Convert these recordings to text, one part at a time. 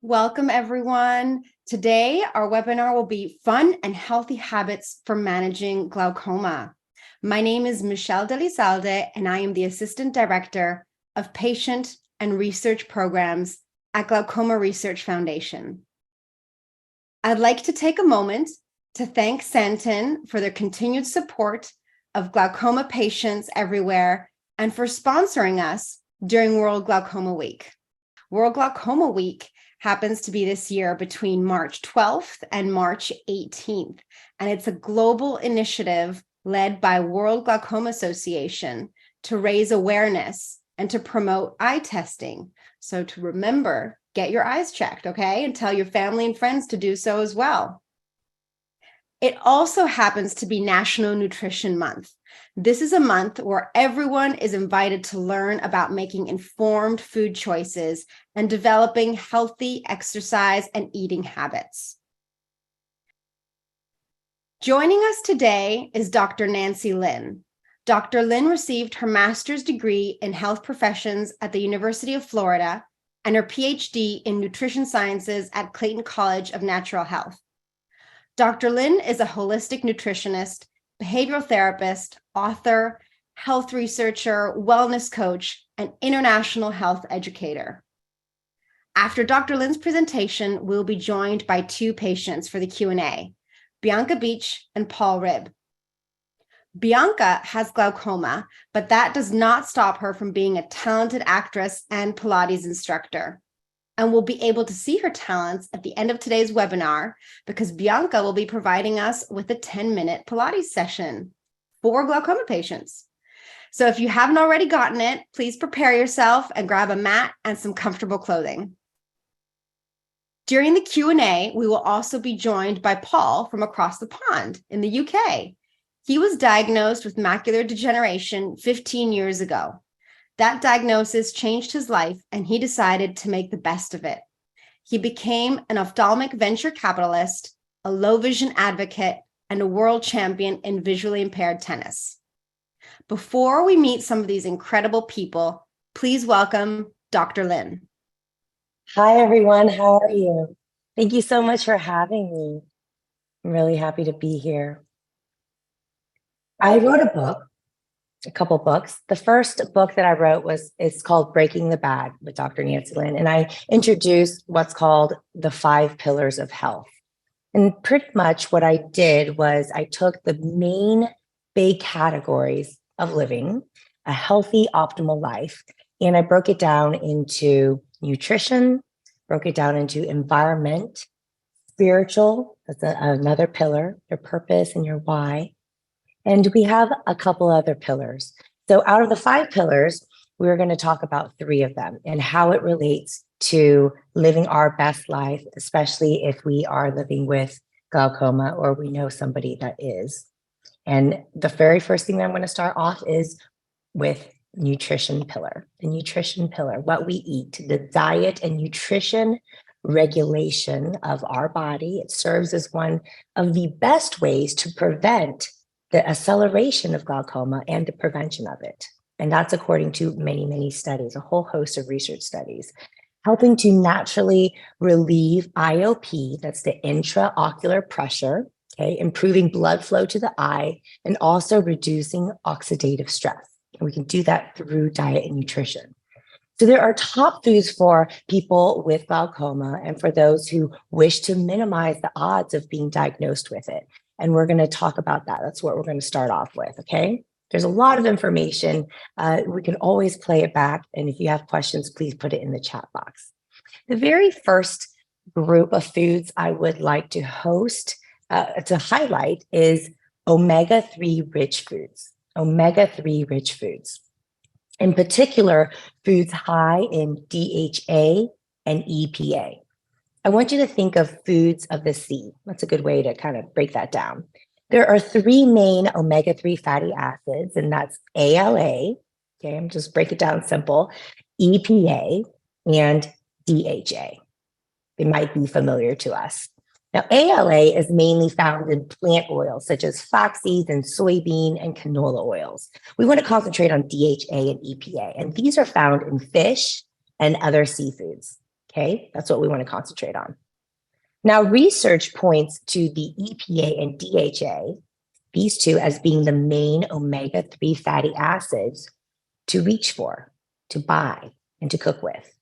Welcome, everyone. Today, our webinar will be Fun and Healthy Habits for Managing Glaucoma. My name is Michelle Delizalde, and I am the Assistant Director of Patient and Research Programs at Glaucoma Research Foundation. I'd like to take a moment to thank Santen for their continued support of glaucoma patients everywhere and for sponsoring us during World Glaucoma Week. World Glaucoma Week happens to be this year between March 12th and March 18th. And it's a global initiative led by World Glaucoma Association to raise awareness and to promote eye testing. So to remember, get your eyes checked, okay? And tell your family and friends to do so as well. It also happens to be National Nutrition Month. This is a month where everyone is invited to learn about making informed food choices and developing healthy exercise and eating habits. Joining us today is Dr. Nancy Lin. Dr. Lin received her master's degree in health professions at the University of Florida and her PhD in nutrition sciences at Clayton College of Natural Health. Dr. Lin is a holistic nutritionist, behavioral therapist, author, health researcher, wellness coach, and international health educator. After Dr. Lin's presentation, we'll be joined by two patients for the Q&A, Bianca Beach and Paul Ribb. Bianca has glaucoma, but that does not stop her from being a talented actress and Pilates instructor. And we'll be able to see her talents at the end of today's webinar because Bianca will be providing us with a 10-minute Pilates session for glaucoma patients. So if you haven't already gotten it, please prepare yourself and grab a mat and some comfortable clothing. During the Q&A, we will also be joined by Paul from across the pond in the UK. He was diagnosed with macular degeneration 15 years ago. That diagnosis changed his life, and he decided to make the best of it. He became an ophthalmic venture capitalist, a low vision advocate, and a world champion in visually impaired tennis. Before we meet some of these incredible people, please welcome Dr. Lin. Hi, everyone. How are you? Thank you so much for having me. I'm really happy to be here. I wrote a couple books. The first book that I wrote it's called Breaking the Bad with Dr. Nancy Lin. And I introduced what's called the 5 pillars of health. And pretty much what I did was I took the main big categories of living a healthy, optimal life, and I broke it down into nutrition, broke it down into environment, spiritual, that's another pillar, your purpose and your why. And we have a couple other pillars. So out of the 5 pillars, we're going to talk about 3 of them and how it relates to living our best life, especially if we are living with glaucoma or we know somebody that is. And the very first thing that I'm going to start off is with nutrition pillar, the nutrition pillar, what we eat, the diet and nutrition regulation of our body. It serves as one of the best ways to prevent the acceleration of glaucoma and the prevention of it. And that's according to many, many studies, a whole host of research studies, helping to naturally relieve IOP, that's the intraocular pressure, okay, improving blood flow to the eye, and also reducing oxidative stress. And we can do that through diet and nutrition. So there are top foods for people with glaucoma and for those who wish to minimize the odds of being diagnosed with it. And we're going to talk about that. That's what we're going to start off with, okay? There's a lot of information. We can always play it back. And if you have questions, please put it in the chat box. The very first group of foods I would like to highlight is omega-3 rich foods, omega-3 rich foods. In particular, foods high in DHA and EPA. I want you to think of foods of the sea. That's a good way to kind of break that down. There are 3 main omega-3 fatty acids, and that's ALA, okay, I'm just break it down simple, EPA, and DHA. They might be familiar to us. Now, ALA is mainly found in plant oils, such as flaxseed and soybean and canola oils. We want to concentrate on DHA and EPA, and these are found in fish and other seafoods. Okay, that's what we want to concentrate on. Now, research points to the EPA and DHA, these two, as being the main omega-3 fatty acids to reach for, to buy, and to cook with.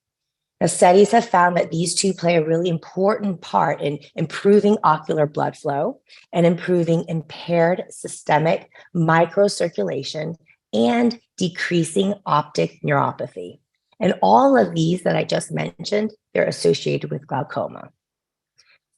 Now, studies have found that these two play a really important part in improving ocular blood flow and improving impaired systemic microcirculation and decreasing optic neuropathy. And all of these that I just mentioned, they're associated with glaucoma.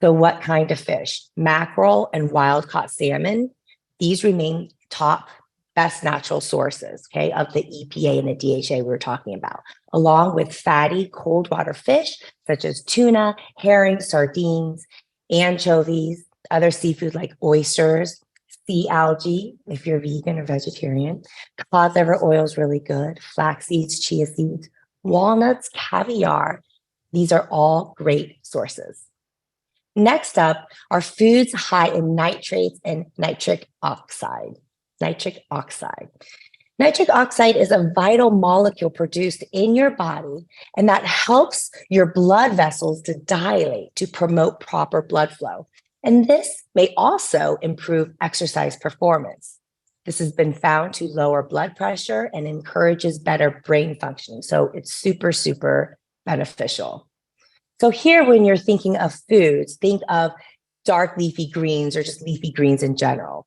So what kind of fish? Mackerel and wild-caught salmon, these remain top best natural sources, okay, of the EPA and the DHA we were talking about, along with fatty cold water fish such as tuna, herring, sardines, anchovies, other seafood like oysters, sea algae, if you're vegan or vegetarian. Cod liver oil is really good, flax seeds, chia seeds, walnuts, caviar. These are all great sources. Next up are foods high in nitrates and nitric oxide. Nitric oxide. Nitric oxide is a vital molecule produced in your body, and that helps your blood vessels to dilate to promote proper blood flow. And this may also improve exercise performance. This has been found to lower blood pressure and encourages better brain function. So it's super, super beneficial. So here, when you're thinking of foods, think of dark leafy greens or just leafy greens in general.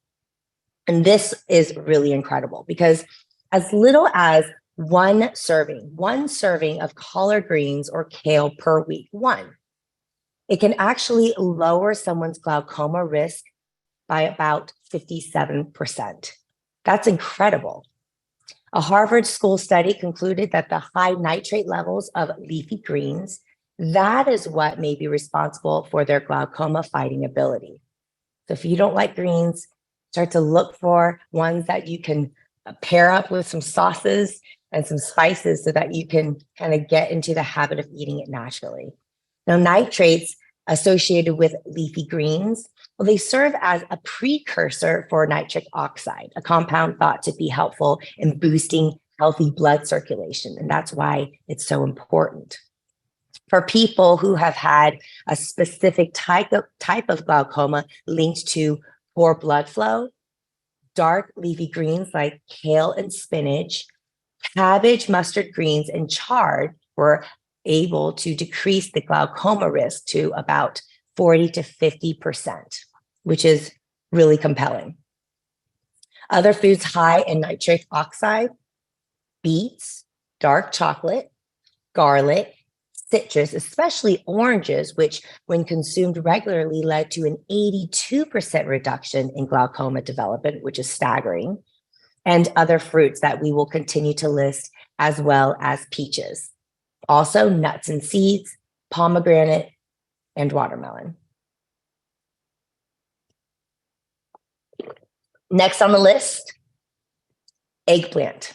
And this is really incredible because as little as one serving of collard greens or kale per week, it can actually lower someone's glaucoma risk by about 57%. That's incredible. A Harvard school study concluded that the high nitrate levels of leafy greens, that is what may be responsible for their glaucoma fighting ability. So if you don't like greens, start to look for ones that you can pair up with some sauces and some spices so that you can kind of get into the habit of eating it naturally. Now, nitrates associated with leafy greens, well, they serve as a precursor for nitric oxide, a compound thought to be helpful in boosting healthy blood circulation. And that's why it's so important. For people who have had a specific type of glaucoma linked to poor blood flow, dark leafy greens like kale and spinach, cabbage, mustard greens, and chard were able to decrease the glaucoma risk to about 40 to 50%, which is really compelling. Other foods high in nitric oxide: beets, dark chocolate, garlic, citrus, especially oranges, which when consumed regularly led to an 82% reduction in glaucoma development, which is staggering, and other fruits that we will continue to list, as well as peaches. Also, nuts and seeds, pomegranate, and watermelon. Next on the list, eggplant.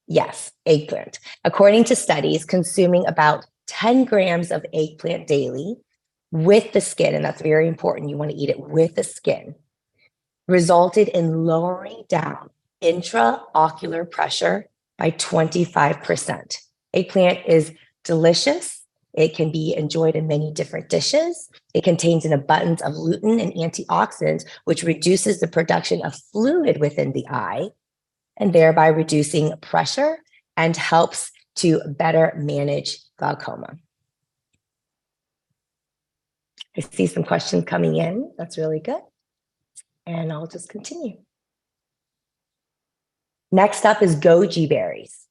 Yes, eggplant. According to studies, consuming about 10 grams of eggplant daily with the skin, and that's very important, you want to eat it with the skin, resulted in lowering down intraocular pressure by 25%. Eggplant is delicious. It can be enjoyed in many different dishes. It contains an abundance of lutein and antioxidants, which reduces the production of fluid within the eye, and thereby reducing pressure and helps to better manage glaucoma. I see some questions coming in. That's really good. And I'll just continue. Next up is goji berries.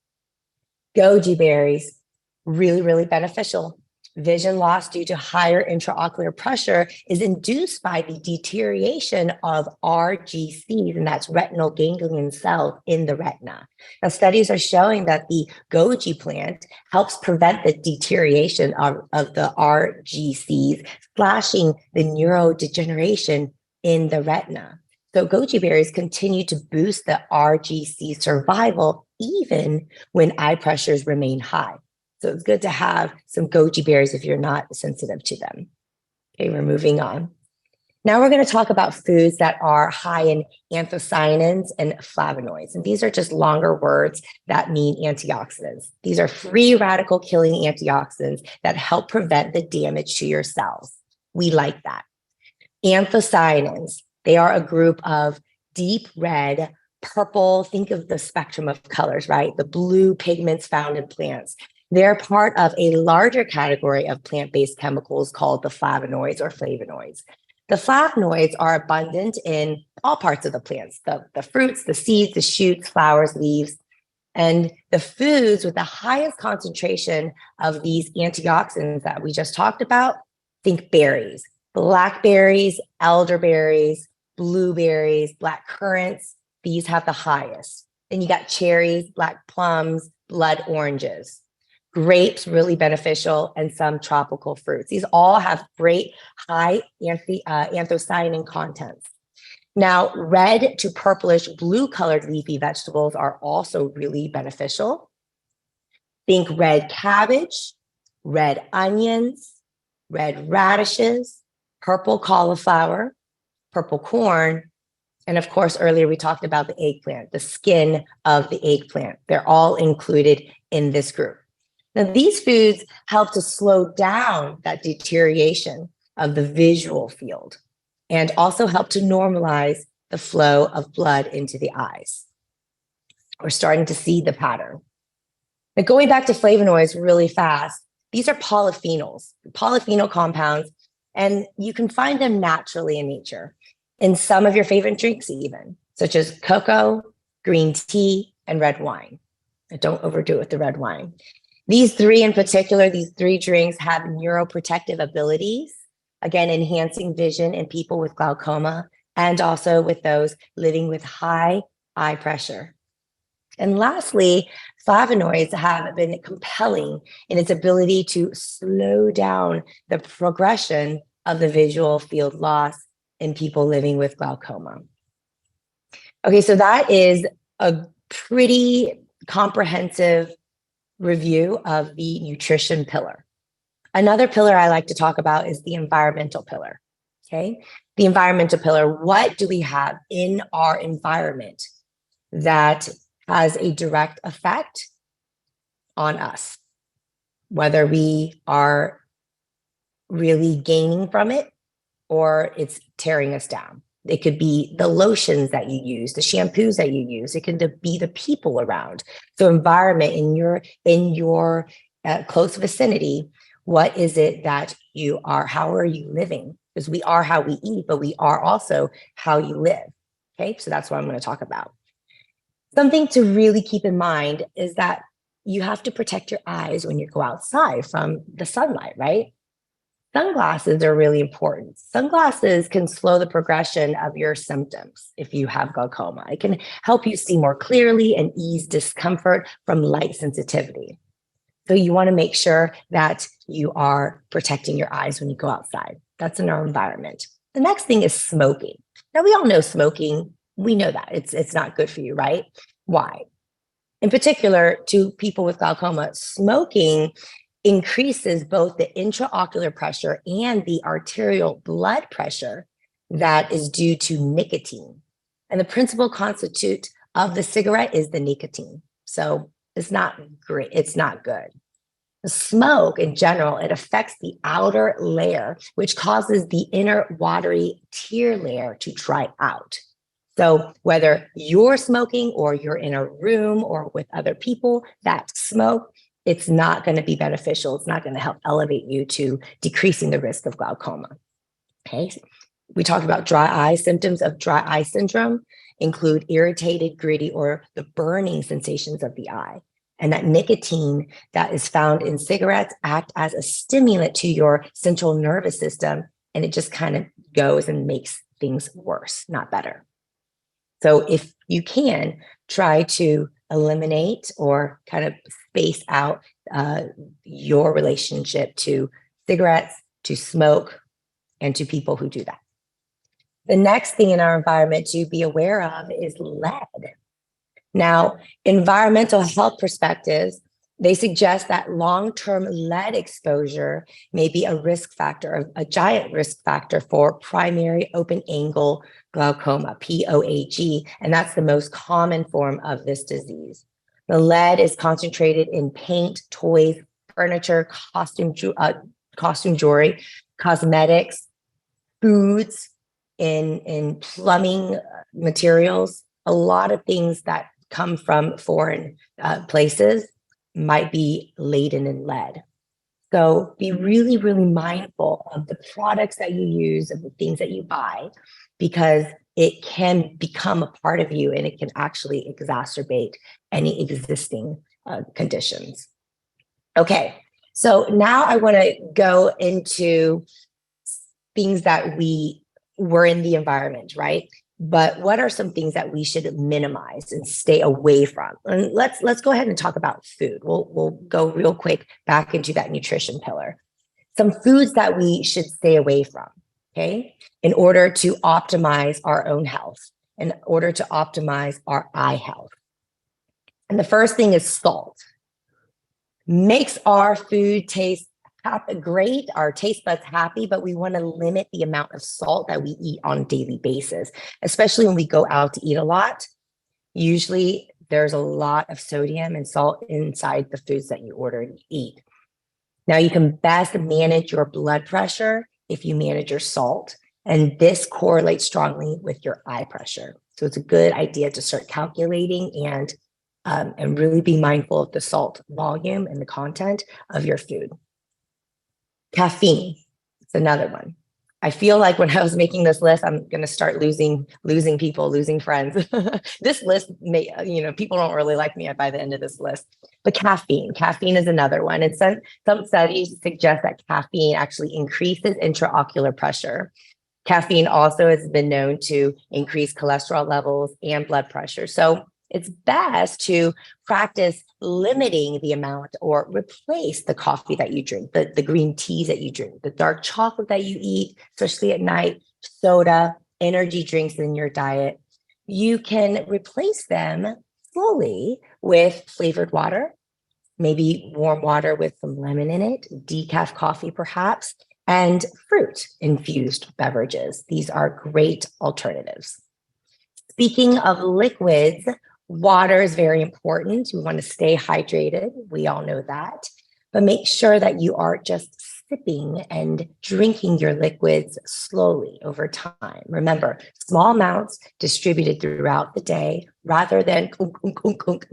Goji berries, really, really beneficial. Vision loss due to higher intraocular pressure is induced by the deterioration of RGCs, and that's retinal ganglion cells in the retina. Now, studies are showing that the goji plant helps prevent the deterioration of the RGCs, slashing the neurodegeneration in the retina. So goji berries continue to boost the RGC survival even when eye pressures remain high. So it's good to have some goji berries if you're not sensitive to them. Okay, we're moving on. Now we're going to talk about foods that are high in anthocyanins and flavonoids. And these are just longer words that mean antioxidants. These are free radical killing antioxidants that help prevent the damage to your cells. We like that. Anthocyanins, they are a group of deep red, purple, think of the spectrum of colors, right? The blue pigments found in plants. They're part of a larger category of plant-based chemicals called the flavonoids or flavonoids. The flavonoids are abundant in all parts of the plants, the fruits, the seeds, the shoots, flowers, leaves. And the foods with the highest concentration of these antioxidants that we just talked about, think berries, blackberries, elderberries, blueberries, black currants. These have the highest. Then you got cherries, black plums, blood oranges. Grapes, really beneficial, and some tropical fruits. These all have great high anthocyanin contents. Now, red to purplish blue colored leafy vegetables are also really beneficial. Think red cabbage, red onions, red radishes, purple cauliflower, purple corn, and of course, earlier we talked about the eggplant, the skin of the eggplant. They're all included in this group. Now, these foods help to slow down that deterioration of the visual field and also help to normalize the flow of blood into the eyes. We're starting to see the pattern. Now, going back to flavonoids really fast, these are polyphenols, polyphenol compounds, and you can find them naturally in nature, in some of your favorite drinks even, such as cocoa, green tea, and red wine. And don't overdo it with the red wine. These three in particular, these three drinks have neuroprotective abilities, again, enhancing vision in people with glaucoma and also with those living with high eye pressure. And lastly, flavonoids have been compelling in its ability to slow down the progression of the visual field loss in people living with glaucoma. Okay, so that is a pretty comprehensive review of the nutrition pillar. Another pillar I like to talk about is the environmental pillar. Okay, the environmental pillar. What do we have in our environment that has a direct effect on us, whether we are really gaining from it or it's tearing us down? It could be the lotions that you use, the shampoos that you use. It can be the people around. So environment in your close vicinity, what is it that you are, how are you living? Because we are how we eat, but we are also how you live. Okay, so that's what I'm going to talk about. Something to really keep in mind is that you have to protect your eyes when you go outside from the sunlight, right? Sunglasses are really important. Sunglasses can slow the progression of your symptoms if you have glaucoma. It can help you see more clearly and ease discomfort from light sensitivity. So you want to make sure that you are protecting your eyes when you go outside. That's in our environment. The next thing is smoking. Now, we all know smoking. We know that it's not good for you, right? Why? In particular, to people with glaucoma, smoking increases both the intraocular pressure and the arterial blood pressure that is due to nicotine. And the principal constituent of the cigarette is the nicotine. So it's not great. It's not good. The smoke in general, it affects the outer layer, which causes the inner watery tear layer to dry out. So whether you're smoking or you're in a room or with other people that smoke, it's not going to be beneficial. It's not going to help elevate you to decreasing the risk of glaucoma. Okay. We talked about dry eye. Symptoms of dry eye syndrome include irritated, gritty, or the burning sensations of the eye. And that nicotine that is found in cigarettes act as a stimulant to your central nervous system. And it just kind of goes and makes things worse, not better. So if you can, try to eliminate or kind of space out your relationship to cigarettes, to smoke, and to people who do that. The next thing in our environment to be aware of is lead. Now, environmental health perspectives, They suggest that long-term lead exposure may be a risk factor, a giant risk factor for primary open-angle glaucoma, POAG, and that's the most common form of this disease. The lead is concentrated in paint, toys, furniture, costume jewelry, cosmetics, foods, in plumbing materials. A lot of things that come from foreign places might be laden in lead. So be really, really mindful of the products that you use, of the things that you buy, because it can become a part of you and it can actually exacerbate any existing conditions. Okay, so now I want to go into things that were in the environment, right? But what are some things that we should minimize and stay away from? And let's go ahead and talk about food. We'll go real quick back into that nutrition pillar. Some foods that we should stay away from, okay, in order to optimize our own health, in order to optimize our eye health. And the first thing is salt. Makes our food taste great, our taste buds happy, but we want to limit the amount of salt that we eat on a daily basis, especially when we go out to eat a lot. Usually there's a lot of sodium and salt inside the foods that you order and eat. Now, you can best manage your blood pressure if you manage your salt, and this correlates strongly with your eye pressure. So it's a good idea to start calculating and really be mindful of the salt volume and the content of your food. Caffeine, it's another one. I feel like when I was making this list, I'm going to start losing people, losing friends. This list may, people don't really like me by the end of this list. But caffeine is another one. And some studies suggest that caffeine actually increases intraocular pressure. Caffeine also has been known to increase cholesterol levels and blood pressure. So it's best to practice limiting the amount or replace the coffee that you drink, the green teas that you drink, the dark chocolate that you eat, especially at night, soda, energy drinks in your diet. You can replace them slowly with flavored water, maybe warm water with some lemon in it, decaf coffee perhaps, and fruit-infused beverages. These are great alternatives. Speaking of liquids, water is very important. We want to stay hydrated. We all know that. But make sure that you are just sipping and drinking your liquids slowly over time. Remember, small amounts distributed throughout the day rather than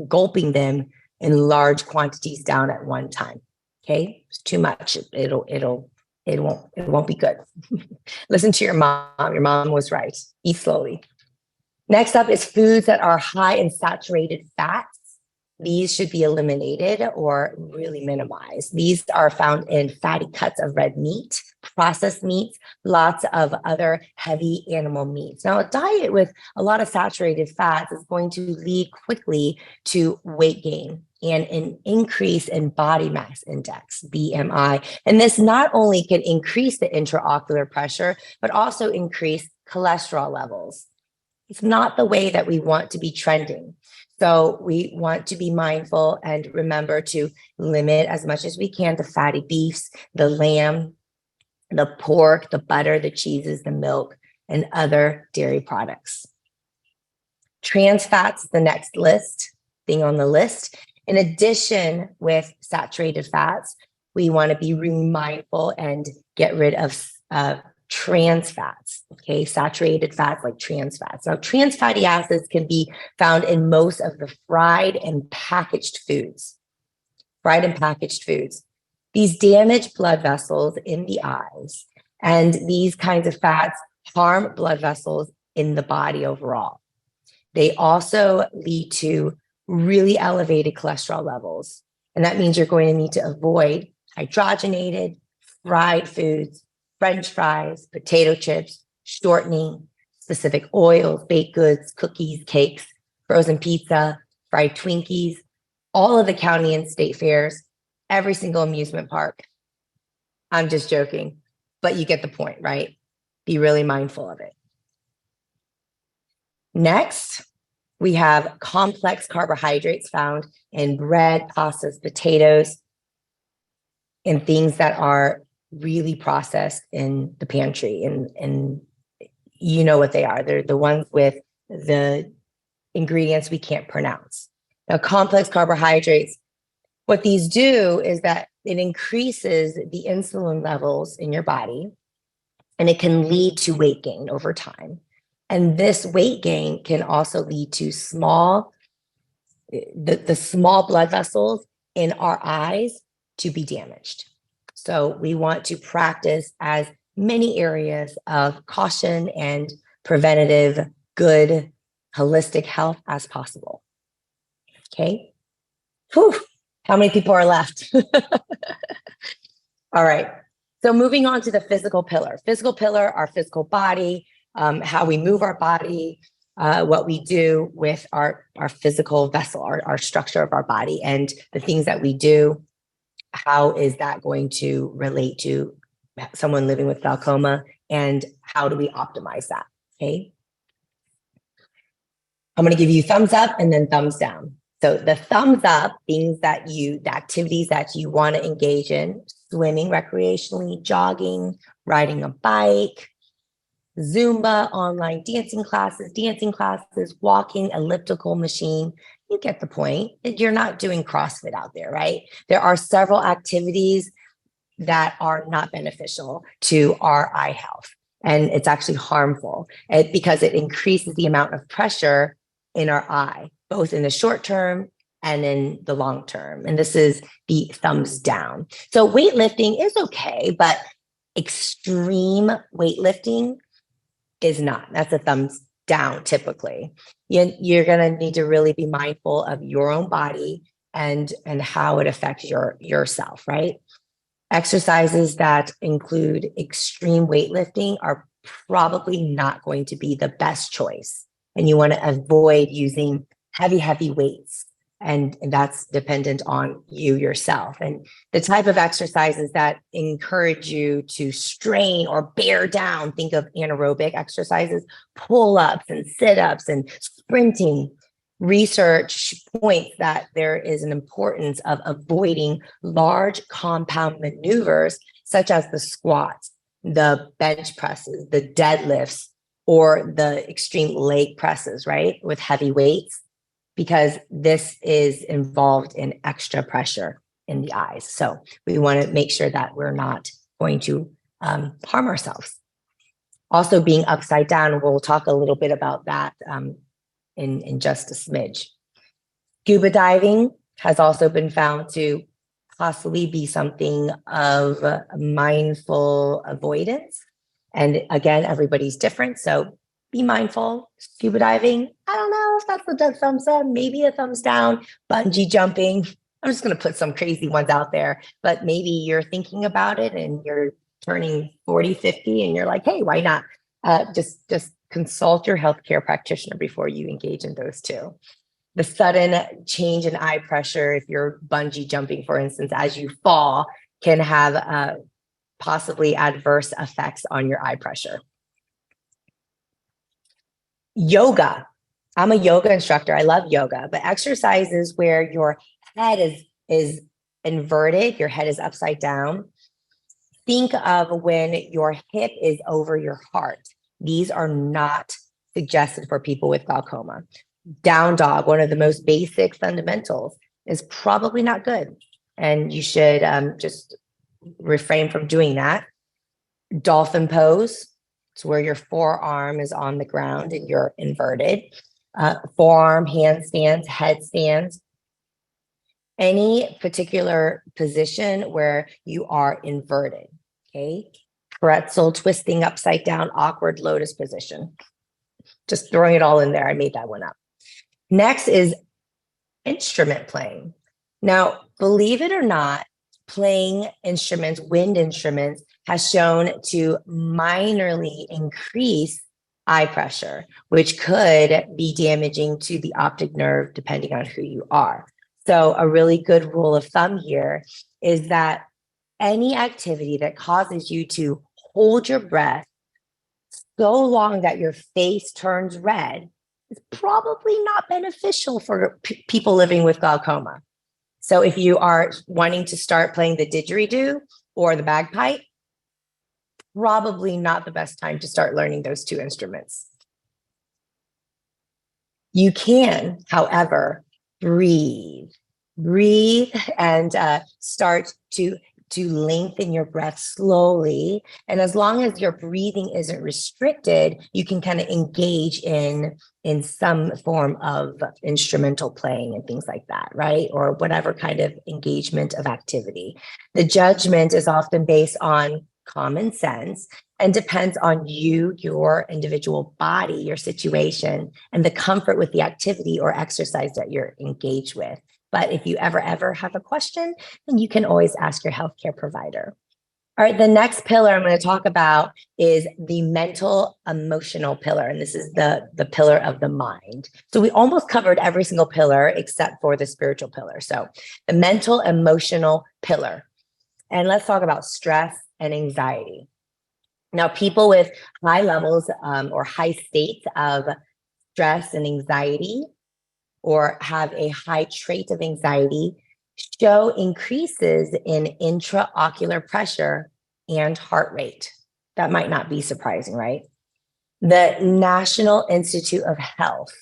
gulping them in large quantities down at one time. Okay? It's too much. It won't be good. Listen to your mom. Your mom was right. Eat slowly. Next up is foods that are high in saturated fats. These should be eliminated or really minimized. These are found in fatty cuts of red meat, processed meats, lots of other heavy animal meats. Now, a diet with a lot of saturated fats is going to lead quickly to weight gain and an increase in body mass index, BMI. And this not only can increase the intraocular pressure, but also increase cholesterol levels. It's not the way that we want to be trending. So we want to be mindful and remember to limit as much as we can the fatty beefs, the lamb, the pork, the butter, the cheeses, the milk, and other dairy products. Trans fats, the next thing on the list. In addition with saturated fats, we want to be really mindful and get rid of trans fats, okay? Saturated fats like trans fats. Now, trans fatty acids can be found in most of the fried and packaged foods. These damage blood vessels in the eyes, and these kinds of fats harm blood vessels in the body overall. They also lead to really elevated cholesterol levels, and that means you're going to need to avoid hydrogenated, fried foods, French fries, potato chips, shortening, specific oils, baked goods, cookies, cakes, frozen pizza, fried Twinkies, all of the county and state fairs, every single amusement park. I'm just joking, but you get the point, right? Be really mindful of it. Next, We have complex carbohydrates found in bread, pastas, potatoes, and things that are really processed in the pantry. And you know what they are. They're the ones with the ingredients we can't pronounce. Now, complex carbohydrates, what these do is that it increases the insulin levels in your body, and it can lead to weight gain over time. And this weight gain can also lead to the small blood vessels in our eyes to be damaged. So we want to practice as many areas of caution and preventative, good, holistic health as possible. Okay. Whew. How many people are left? All right. So moving on to the physical pillar. Physical pillar, our physical body, how we move our body, what we do with our physical vessel, our structure of our body, and the things that we do. How is that going to relate to someone living with glaucoma, and how do we optimize that? Okay. I'm going to give you thumbs up and then thumbs down. So the thumbs up, the activities that you want to engage in: swimming recreationally, jogging, riding a bike, Zumba, online dancing classes, walking, elliptical machine. You get the point. You're not doing CrossFit out there, right? There are several activities that are not beneficial to our eye health. And it's actually harmful because it increases the amount of pressure in our eye, both in the short term and in the long term. And this is the thumbs down. So weightlifting is okay, but extreme weightlifting is not. That's a thumbs down typically. You're going to need to really be mindful of your own body and how it affects yourself, right? Exercises that include extreme weightlifting are probably not going to be the best choice. And you want to avoid using heavy weights. And that's dependent on you yourself. And the type of exercises that encourage you to strain or bear down, think of anaerobic exercises, pull-ups and sit-ups and sprinting. Research points that there is an importance of avoiding large compound maneuvers such as the squats, the bench presses, the deadlifts, or the extreme leg presses, right, with heavy weights, because this is involved in extra pressure in the eyes. So we want to make sure that we're not going to harm ourselves. Also, being upside down, we'll talk a little bit about that in just a smidge. Scuba diving has also been found to possibly be something of mindful avoidance. And again, everybody's different. So be mindful. Scuba diving, I don't know if that's a thumbs up, maybe a thumbs down. Bungee jumping, I'm just going to put some crazy ones out there, but maybe you're thinking about it and you're turning 40, 50, and you're like, hey, why not? Just consult your healthcare practitioner before you engage in those two. The sudden change in eye pressure, if you're bungee jumping, for instance, as you fall, can have possibly adverse effects on your eye pressure. Yoga. I'm a yoga instructor. I love yoga, but exercises where your head is inverted, your head is upside down. Think of when your hip is over your heart. These are not suggested for people with glaucoma. Down dog, one of the most basic fundamentals, is probably not good. And you should just refrain from doing that. Dolphin pose, it's where your forearm is on the ground and you're inverted. Forearm handstands, headstands. Any particular position where you are inverted, okay? Pretzel, twisting upside down, awkward lotus position. Just throwing it all in there. I made that one up. Next is instrument playing. Now, believe it or not, playing instruments, wind instruments, has shown to minorly increase eye pressure, which could be damaging to the optic nerve depending on who you are. So a really good rule of thumb here is that any activity that causes you to hold your breath so long that your face turns red is probably not beneficial for people living with glaucoma. So if you are wanting to start playing the didgeridoo or the bagpipe, probably not the best time to start learning those two instruments. You can, however, breathe and start to lengthen your breath slowly. And as long as your breathing isn't restricted, you can kind of engage in some form of instrumental playing and things like that, right? Or whatever kind of engagement of activity. The judgment is often based on common sense and depends on you, your individual body, your situation, and the comfort with the activity or exercise that you're engaged with. But if you ever have a question, then you can always ask your healthcare provider. All right, the next pillar I'm going to talk about is the mental emotional pillar. And this is the pillar of the mind. So we almost covered every single pillar except for the spiritual pillar. So the mental emotional pillar. And let's talk about stress and anxiety. Now, people with high levels or high states of stress and anxiety, or have a high trait of anxiety, show increases in intraocular pressure and heart rate. That might not be surprising, right? The National Institute of Health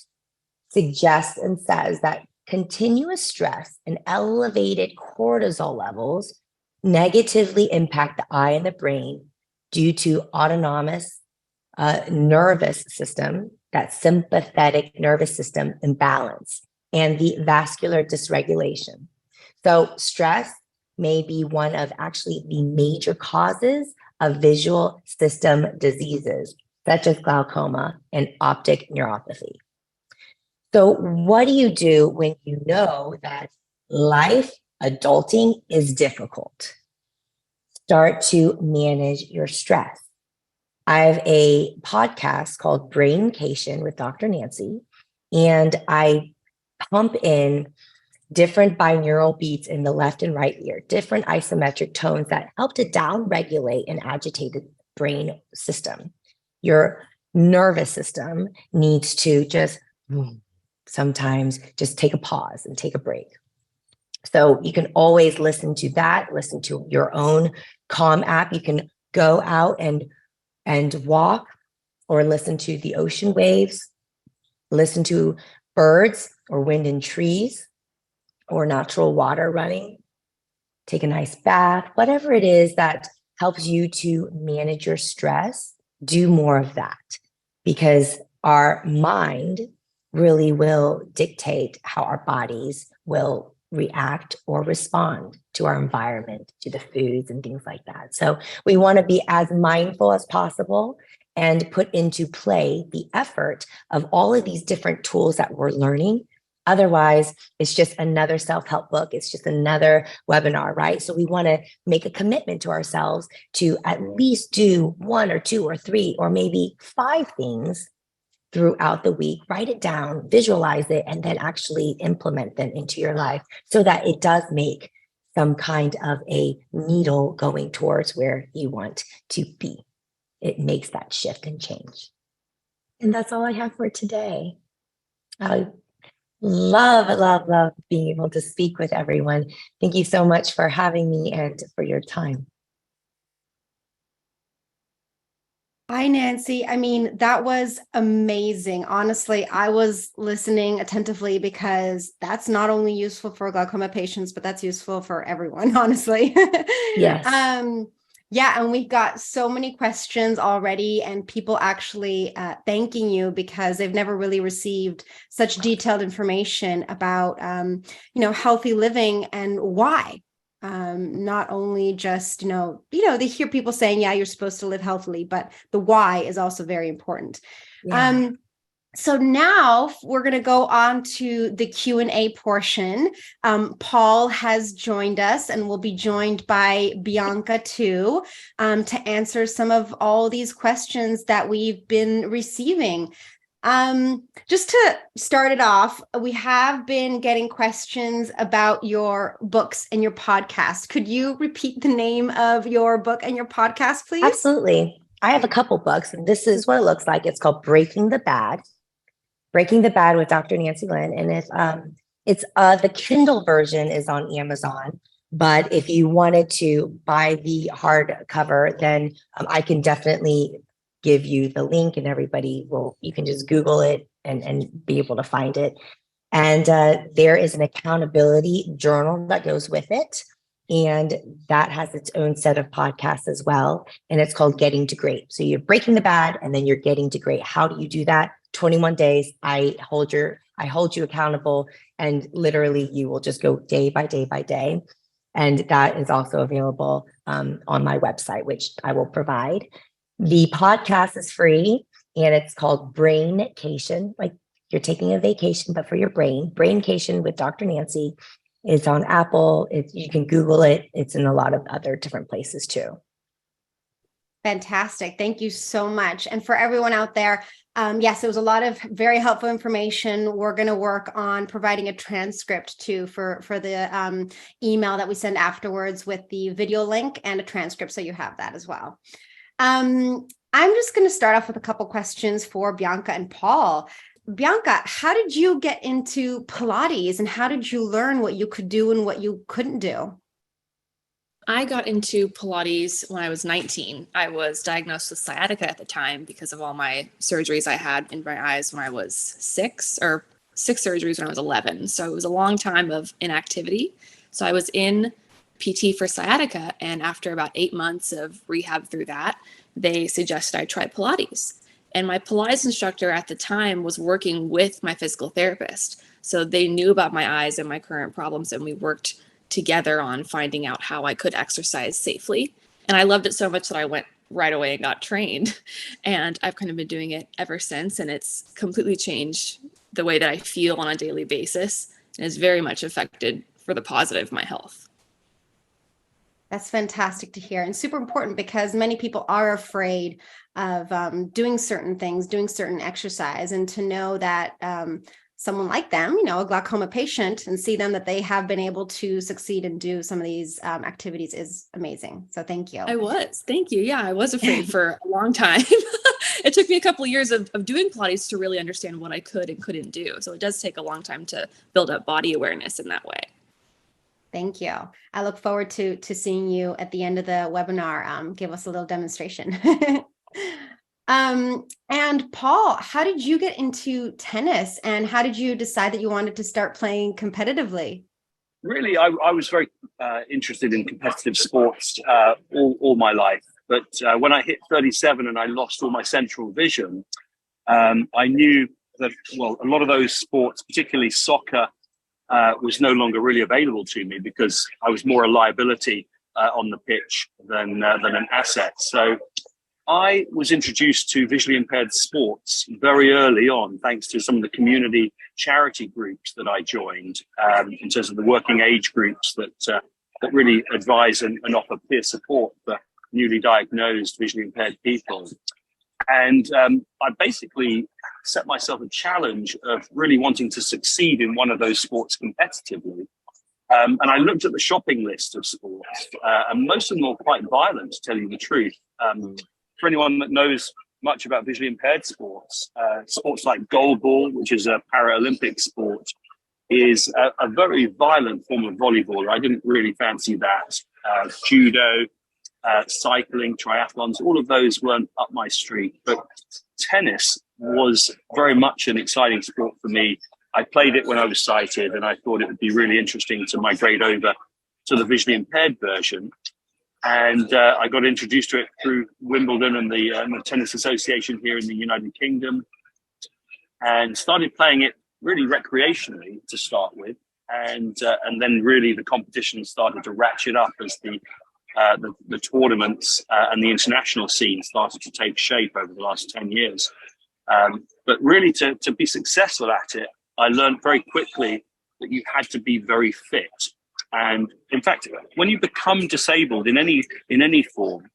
suggests and says that continuous stress and elevated cortisol levels negatively impact the eye and the brain due to autonomous nervous system, that sympathetic nervous system imbalance, and the vascular dysregulation. So stress may be one of actually the major causes of visual system diseases, such as glaucoma and optic neuropathy. So what do you do when you know that life, adulting is difficult? Start to manage your stress. I have a podcast called Braincation with Dr. Nancy, and I pump in different binaural beats in the left and right ear, different isometric tones that help to downregulate an agitated brain system. Your nervous system needs to just sometimes just take a pause and take a break. So you can always listen to that, listen to your own Calm app. You can go out and walk or listen to the ocean waves, listen to birds or wind in trees or natural water running, take a nice bath, whatever it is that helps you to manage your stress, do more of that, because our mind really will dictate how our bodies will react or respond to our environment, to the foods and things like that. So we want to be as mindful as possible and put into play the effort of all of these different tools that we're learning. Otherwise, it's just another self-help book. It's just another webinar, right? So we want to make a commitment to ourselves to at least do 1 or 2 or 3 or maybe 5 things throughout the week. Write it down, visualize it, and then actually implement them into your life so that it does make some kind of a needle going towards where you want to be. It makes that shift and change. And that's all I have for today. I love being able to speak with everyone. Thank you so much for having me and for your time. Hi, Nancy. I mean, that was amazing. Honestly, I was listening attentively because that's not only useful for glaucoma patients, but that's useful for everyone, honestly. Yes. Yeah, and we've got so many questions already, and people actually thanking you because they've never really received such detailed information about, healthy living and why. Not only just, they hear people saying, yeah, you're supposed to live healthily, but the why is also very important. Yeah. So now we're going to go on to the Q&A portion. Paul has joined us and will be joined by Bianca too, to answer some of all these questions that we've been receiving. Just to start it off, we have been getting questions about your books and your podcast. Could you repeat the name of your book and your podcast, please? Absolutely. I have a couple books, and this is what it looks like. It's called Breaking the Bad: Breaking the Bad with Dr. Nancy Lynn. And if it's the Kindle version is on Amazon, but if you wanted to buy the hardcover, then I can definitely give you the link, and you can just Google it and be able to find it. And there is an accountability journal that goes with it. And that has its own set of podcasts as well. And it's called Getting to Great. So you're breaking the bad and then you're getting to great. How do you do that? 21 days. I hold you accountable, and literally you will just go day by day by day. And that is also available on my website, which I will provide. The podcast is free, and it's called Braincation, like you're taking a vacation, but for your brain. Braincation with Dr. Nancy. It's on Apple. You can Google it. It's in a lot of other different places too. Fantastic. Thank you so much. And for everyone out there, yes, it was a lot of very helpful information. We're going to work on providing a transcript too for the email that we send afterwards with the video link and a transcript, so you have that as well. I'm just going to start off with a couple questions for Bianca and Paul. Bianca, how did you get into Pilates, and how did you learn what you could do and what you couldn't do? I got into Pilates when I was 19. I was diagnosed with sciatica at the time because of all my surgeries I had in my eyes when I was 6 surgeries when I was 11. So it was a long time of inactivity. So I was in PT for sciatica, and after about 8 months of rehab through that, they suggested I try Pilates. And my Pilates instructor at the time was working with my physical therapist. So they knew about my eyes and my current problems, and we worked together on finding out how I could exercise safely. And I loved it so much that I went right away and got trained. And I've kind of been doing it ever since. And it's completely changed the way that I feel on a daily basis, and has very much affected for the positive my health. That's fantastic to hear, and super important, because many people are afraid of doing certain things, doing certain exercise, and to know that someone like them, a glaucoma patient, and see them that they have been able to succeed and do some of these activities is amazing. So thank you. Thank you. Yeah, I was afraid for a long time. It took me a couple of years of doing Pilates to really understand what I could and couldn't do. So it does take a long time to build up body awareness in that way. Thank you. I look forward to seeing you at the end of the webinar. Give us a little demonstration. And Paul, how did you get into tennis, and how did you decide that you wanted to start playing competitively? Really, I was very interested in competitive sports all my life. But when I hit 37 and I lost all my central vision, I knew that, a lot of those sports, particularly soccer, was no longer really available to me, because I was more a liability on the pitch than an asset. So I was introduced to visually impaired sports very early on, thanks to some of the community charity groups that I joined, in terms of the working age groups that really advise and offer peer support for newly diagnosed visually impaired people. And I basically set myself a challenge of really wanting to succeed in one of those sports competitively. And I looked at the shopping list of sports, and most of them were quite violent, to tell you the truth. For anyone that knows much about visually impaired sports, sports like goalball, which is a Paralympic sport, is a very violent form of volleyball. I didn't really fancy that. Judo, cycling, triathlons, all of those weren't up my street. But tennis was very much an exciting sport for me. I played it when I was sighted, and I thought it would be really interesting to migrate over to the visually impaired version. And I got introduced to it through Wimbledon and the Tennis Association here in the United Kingdom, and started playing it really recreationally to start with. And then really the competition started to ratchet up as the tournaments and the international scene started to take shape over the last 10 years. But really to be successful at it, I learned very quickly that you had to be very fit. And in fact, when you become disabled in any form,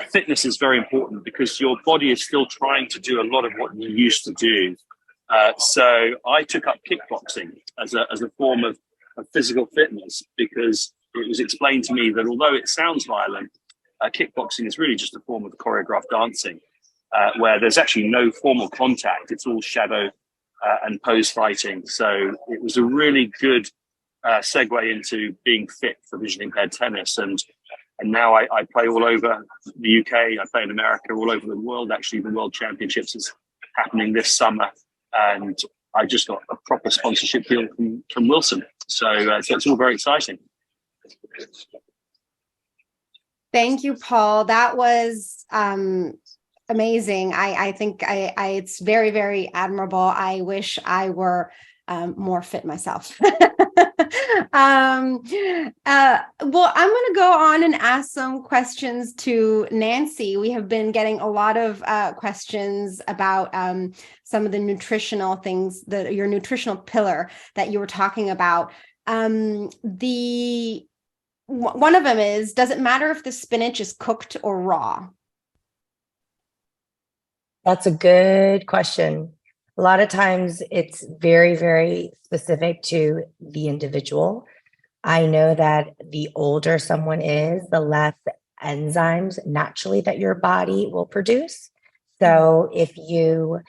fitness is very important, because your body is still trying to do a lot of what you used to do. So I took up kickboxing as a form of physical fitness, because it was explained to me that although it sounds violent, kickboxing is really just a form of choreographed dancing, where there's actually no formal contact. It's all shadow and pose fighting. So it was a really good segue into being fit for vision impaired tennis. And now I play all over the UK, I play in America, all over the world. Actually, the World Championships is happening this summer. And I just got a proper sponsorship deal from Wilson. So it's all very exciting. Thank you, Paul. That was amazing. I think it's very, very admirable. I wish I were more fit myself. Well, I'm going to go on and ask some questions to Nancy. We have been getting a lot of questions about some of the nutritional things, your nutritional pillar that you were talking about. One of them is, does it matter if the spinach is cooked or raw? That's a good question. A lot of times it's very, very specific to the individual. I know that the older someone is, the less enzymes naturally that your body will produce. So if you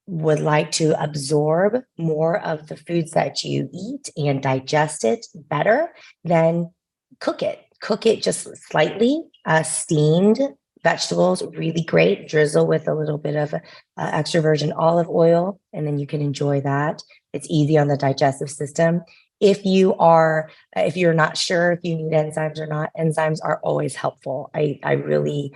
would like to absorb more of the foods that you eat and digest it better, then cook it. Cook it just slightly, steamed vegetables, really great. Drizzle with a little bit of extra virgin olive oil, and then you can enjoy that. It's easy on the digestive system. If you're not sure if you need enzymes or not, enzymes are always helpful. I really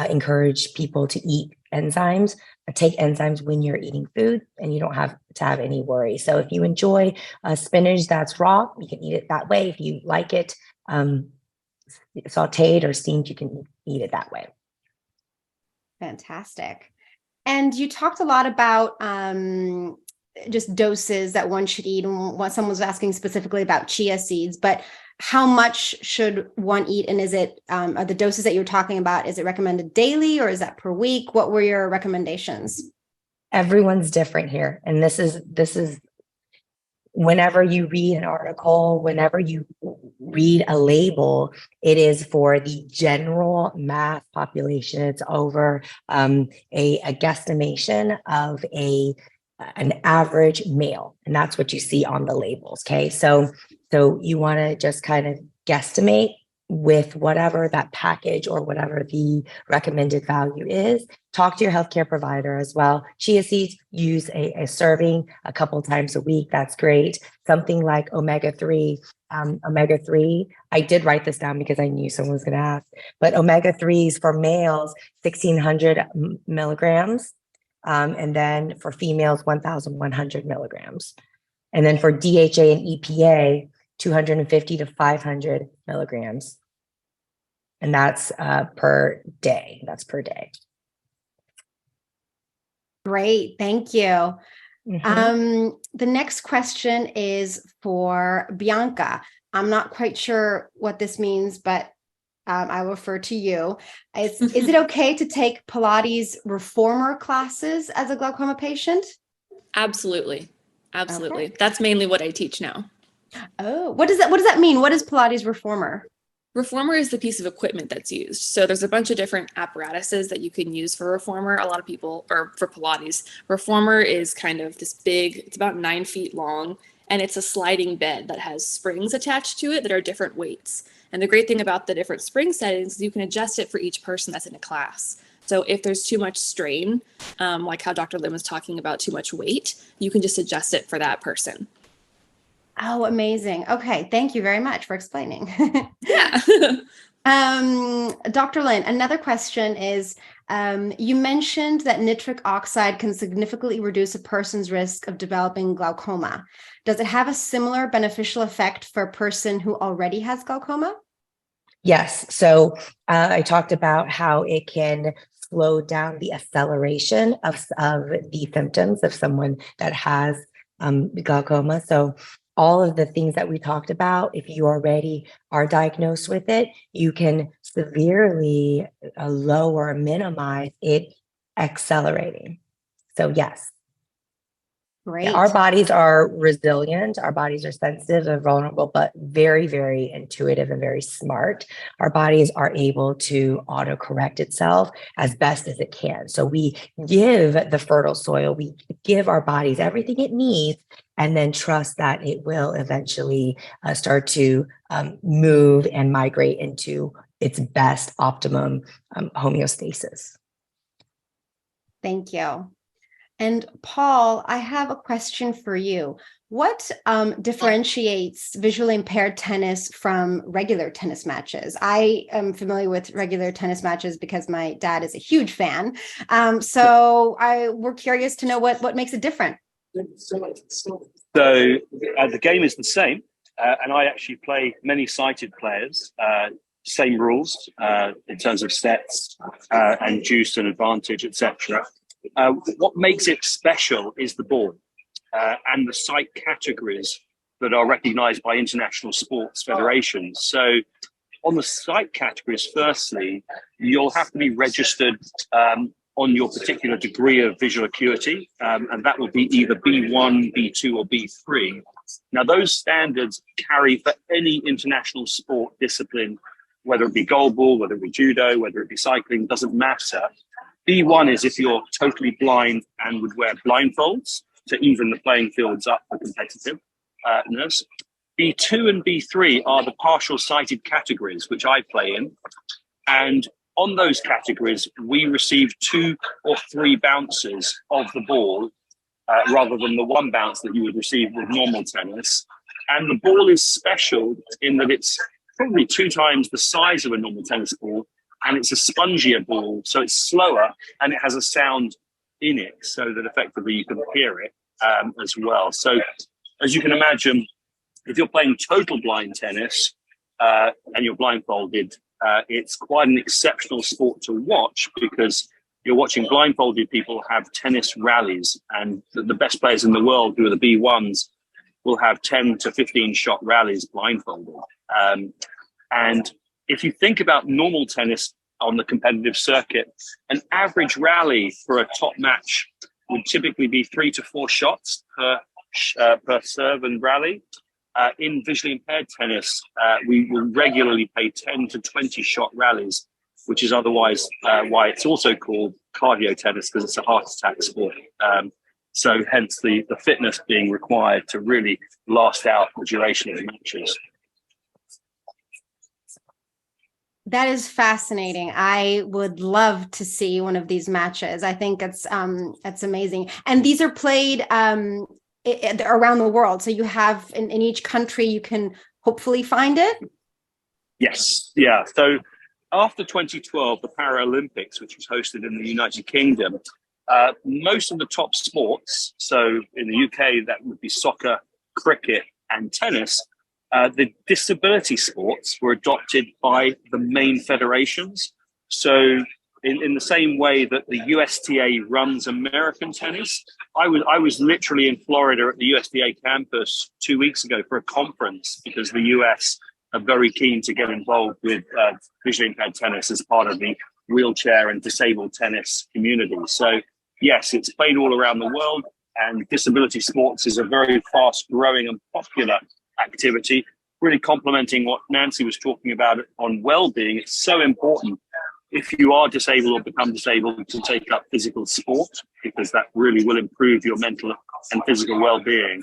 encourage people to eat enzymes, take enzymes when you're eating food, and you don't have to have any worry. So if you enjoy spinach that's raw, you can eat it that way. If you like it sauteed or steamed, you can eat it that way. Fantastic. And you talked a lot about just doses that one should eat. And what someone was asking specifically about chia seeds, but how much should one eat? And is it, are the doses that you're talking about, is it recommended daily or is that per week? What were your recommendations? Everyone's different here. And this is whenever you read an article, whenever you read a label, it is for the general mass population. It's over a guesstimation of an average male, and that's what you see on the labels. Okay, so you want to just kind of guesstimate with whatever that package or whatever the recommended value is. Talk to your healthcare provider as well. Chia seeds, use a serving a couple times a week. That's great. Something like omega-3. Omega-3, I did write this down because I knew someone was going to ask, but omega-3s for males, 1,600 milligrams. And then for females, 1,100 milligrams. And then for DHA and EPA, 250 to 500 milligrams. And that's per day. That's per day. Great. Thank you. Mm-hmm. The next question is for Bianca. I'm not quite sure what this means, but I will refer to you. Is it okay to take Pilates reformer classes as a glaucoma patient? Absolutely. Absolutely. Okay. That's mainly what I teach now. Oh, what does that mean? What is Pilates reformer? Reformer is the piece of equipment that's used. So there's a bunch of different apparatuses that you can use for reformer. A lot of people, or for Pilates, reformer is kind of this big, it's about 9 feet long, and it's a sliding bed that has springs attached to it that are different weights. And the great thing about the different spring settings is you can adjust it for each person that's in a class. So if there's too much strain, like how Dr. Lim was talking about too much weight, you can just adjust it for that person. Oh, amazing. Okay. Thank you very much for explaining. Yeah. Dr. Lin, another question is, you mentioned that nitric oxide can significantly reduce a person's risk of developing glaucoma. Does it have a similar beneficial effect for a person who already has glaucoma? Yes. So I talked about how it can slow down the acceleration of the symptoms of someone that has glaucoma. So all of the things that we talked about, if you already are diagnosed with it, you can severely lower, minimize it accelerating. So yes. Great. Yeah, our bodies are resilient. Our bodies are sensitive and vulnerable, but very, very intuitive and very smart. Our bodies are able to autocorrect itself as best as it can. So we give the fertile soil, we give our bodies everything it needs, and then trust that it will eventually start to move and migrate into its best optimum homeostasis. Thank you. And Paul, I have a question for you. What differentiates visually impaired tennis from regular tennis matches? I am familiar with regular tennis matches because my dad is a huge fan. We're curious to know what makes it different. So the game is the same, and I actually play many sighted players. Same rules in terms of sets and juice and advantage, etc. What makes it special is the ball and the sight categories that are recognized by international sports federations. So on the sight categories, firstly, you'll have to be registered on your particular degree of visual acuity, and that will be either B1, B2, or B3. Now, those standards carry for any international sport discipline, whether it be goalball, whether it be judo, whether it be cycling, doesn't matter. B1 is if you're totally blind and would wear blindfolds to even the playing fields up for competitiveness. B2 and B3 are the partial sighted categories, which I play in. And on those categories, we receive 2 or 3 bounces of the ball rather than the 1 bounce that you would receive with normal tennis. And the ball is special in that it's probably 2 times the size of a normal tennis ball, and it's a spongier ball, so it's slower and it has a sound in it so that effectively you can hear it as well. So as you can imagine, if you're playing total blind tennis and you're blindfolded, it's quite an exceptional sport to watch because you're watching blindfolded people have tennis rallies, and the best players in the world who are the B1s will have 10 to 15 shot rallies blindfolded. And if you think about normal tennis on the competitive circuit, an average rally for a top match would typically be 3 to 4 shots per serve and rally. In visually impaired tennis, we will regularly play 10 to 20 shot rallies, which is otherwise why it's also called cardio tennis, because it's a heart attack sport. So hence the fitness being required to really last out the duration of the matches. That is fascinating. I would love to see one of these matches. I think it's amazing. And these are played around the world. So you have in each country, you can hopefully find it. Yes. Yeah. So after 2012, the Paralympics, which was hosted in the United Kingdom, most of the top sports, so in the UK, that would be soccer, cricket, and tennis, the disability sports were adopted by the main federations. So in the same way that the USTA runs American tennis, I was literally in Florida at the USTA campus 2 weeks ago for a conference because the US are very keen to get involved with visually impaired tennis as part of the wheelchair and disabled tennis community. So yes, it's played all around the world, and disability sports is a very fast growing and popular activity, really complementing what Nancy was talking about on well-being. It's so important if you are disabled or become disabled to take up physical sport, because that really will improve your mental and physical well-being.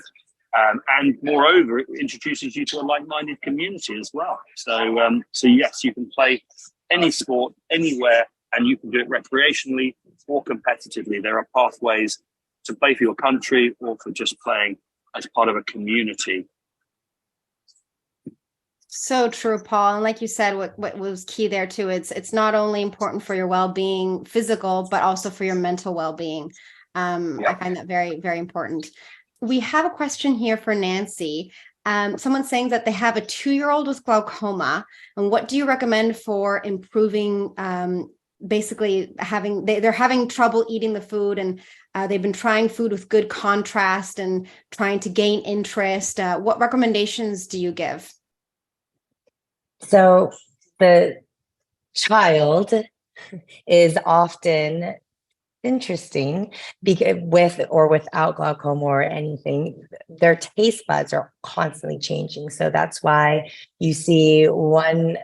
And moreover, it introduces you to a like-minded community as well. So yes, you can play any sport anywhere, and you can do it recreationally or competitively. There are pathways to play for your country or for just playing as part of a community. So true, Paul. And like you said, what was key there too, it's not only important for your well-being physical, but also for your mental well-being. I find that very, very important. We have a question here for Nancy. Someone's saying that they have a 2-year-old with glaucoma. And what do you recommend for improving, basically they're having trouble eating the food, and they've been trying food with good contrast and trying to gain interest. What recommendations do you give? So the child is often interesting because with or without glaucoma or anything, their taste buds are constantly changing. So that's why you see one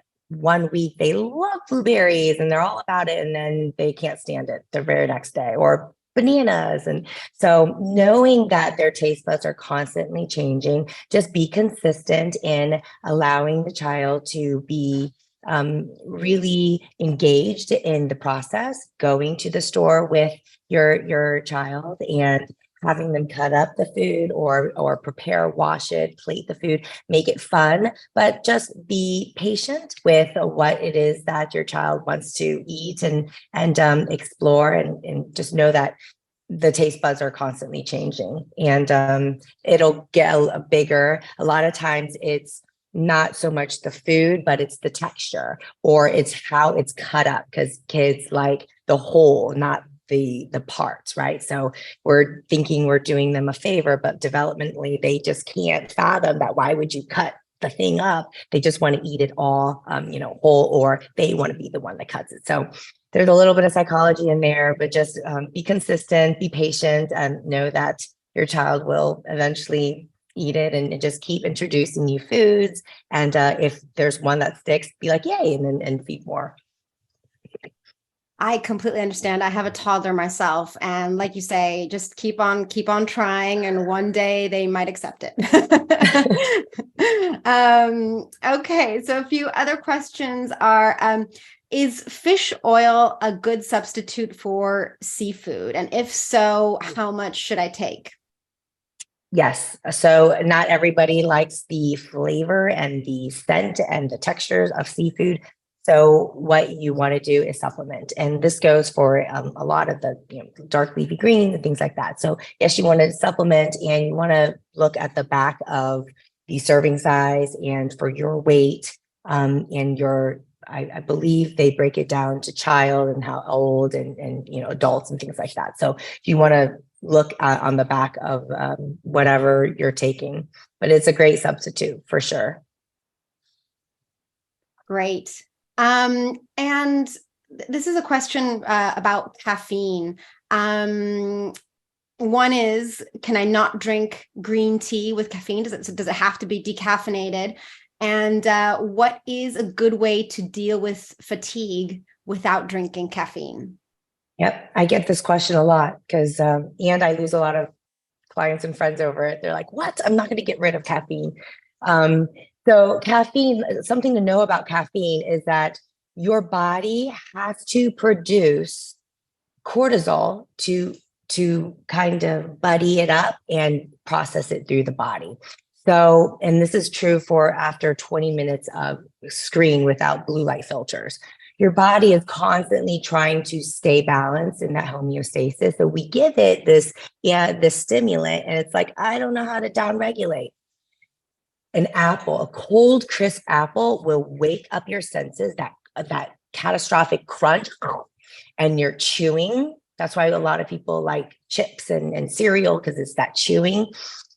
week they love blueberries and they're all about it, and then they can't stand it the very next day, or bananas. And so knowing that their taste buds are constantly changing, just be consistent in allowing the child to be really engaged in the process, going to the store with your child and having them cut up the food or prepare, wash it, plate the food, make it fun, but just be patient with what it is that your child wants to eat and explore, and just know that the taste buds are constantly changing, and it'll get a lot of times it's not so much the food, but it's the texture or it's how it's cut up, because kids like the whole, not the parts, right? So we're thinking we're doing them a favor, but developmentally they just can't fathom that. Why would you cut the thing up? They just want to eat it all, whole, or they want to be the one that cuts it. So there's a little bit of psychology in there, but just be consistent, be patient, and know that your child will eventually eat it, and just keep introducing new foods. And if there's one that sticks, be like, yay, and feed more. I completely understand. I have a toddler myself, and like you say, just keep on trying, and one day they might accept it. Okay, so a few other questions are, is fish oil a good substitute for seafood? And if so, how much should I take? Yes. So not everybody likes the flavor and the scent and the textures of seafood. So what you want to do is supplement. And this goes for a lot of the dark leafy greens and things like that. So yes, you want to supplement, and you want to look at the back of the serving size and for your weight, and I believe they break it down to child and how old and adults and things like that. So if you want to look on the back of whatever you're taking, but it's a great substitute for sure. Great. And this is a question about caffeine. One is, can I not drink green tea with caffeine? Does it have to be decaffeinated? And what is a good way to deal with fatigue without drinking caffeine? Yep, I get this question a lot because, and I lose a lot of clients and friends over it. They're like, "What? I'm not going to get rid of caffeine." So caffeine, something to know about caffeine is that your body has to produce cortisol to kind of buddy it up and process it through the body. So, and this is true for after 20 minutes of screen without blue light filters. Your body is constantly trying to stay balanced in that homeostasis. So we give it this stimulant, and it's like, I don't know how to downregulate. An apple, a cold, crisp apple will wake up your senses, that catastrophic crunch, and you're chewing. That's why a lot of people like chips and cereal, because it's that chewing.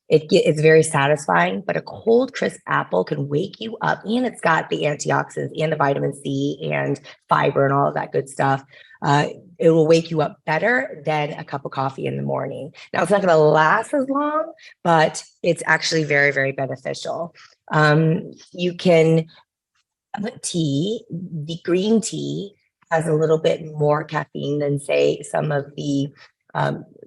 It's very satisfying, but a cold, crisp apple can wake you up, and it's got the antioxidants and the vitamin C and fiber and all of that good stuff. It will wake you up better than a cup of coffee in the morning. Now, it's not going to last as long, but it's actually very, very beneficial. You can the green tea has a little bit more caffeine than, say, some of the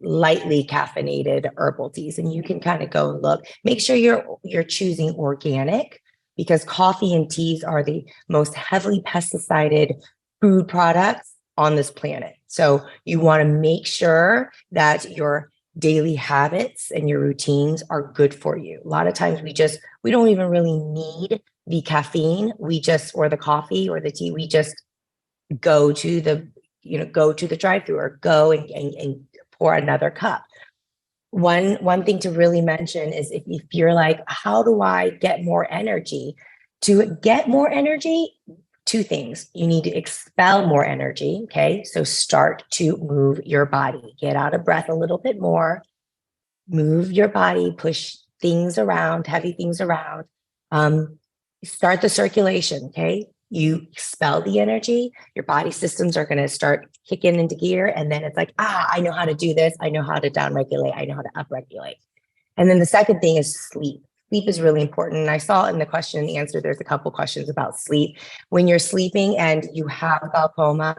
lightly caffeinated herbal teas, and you can kind of go and look. Make sure you're choosing organic, because coffee and teas are the most heavily pesticided food products on this planet. So you want to make sure that your daily habits and your routines are good for you. A lot of times we don't even really need the caffeine. Or the coffee or the tea. We just go to the drive-through or go and pour another cup. One thing to really mention is if you're like, how do I get more energy? To get more energy, two things. You need to expel more energy. Okay. So start to move your body, get out of breath a little bit more, move your body, push things around, heavy things around. Start the circulation. Okay. you expel the energy, your body systems are going to start kicking into gear. And then it's like, I know how to do this. I know how to downregulate. I know how to upregulate. And then the second thing is sleep. Sleep is really important. And I saw in the question and answer, there's a couple questions about sleep. When you're sleeping and you have glaucoma,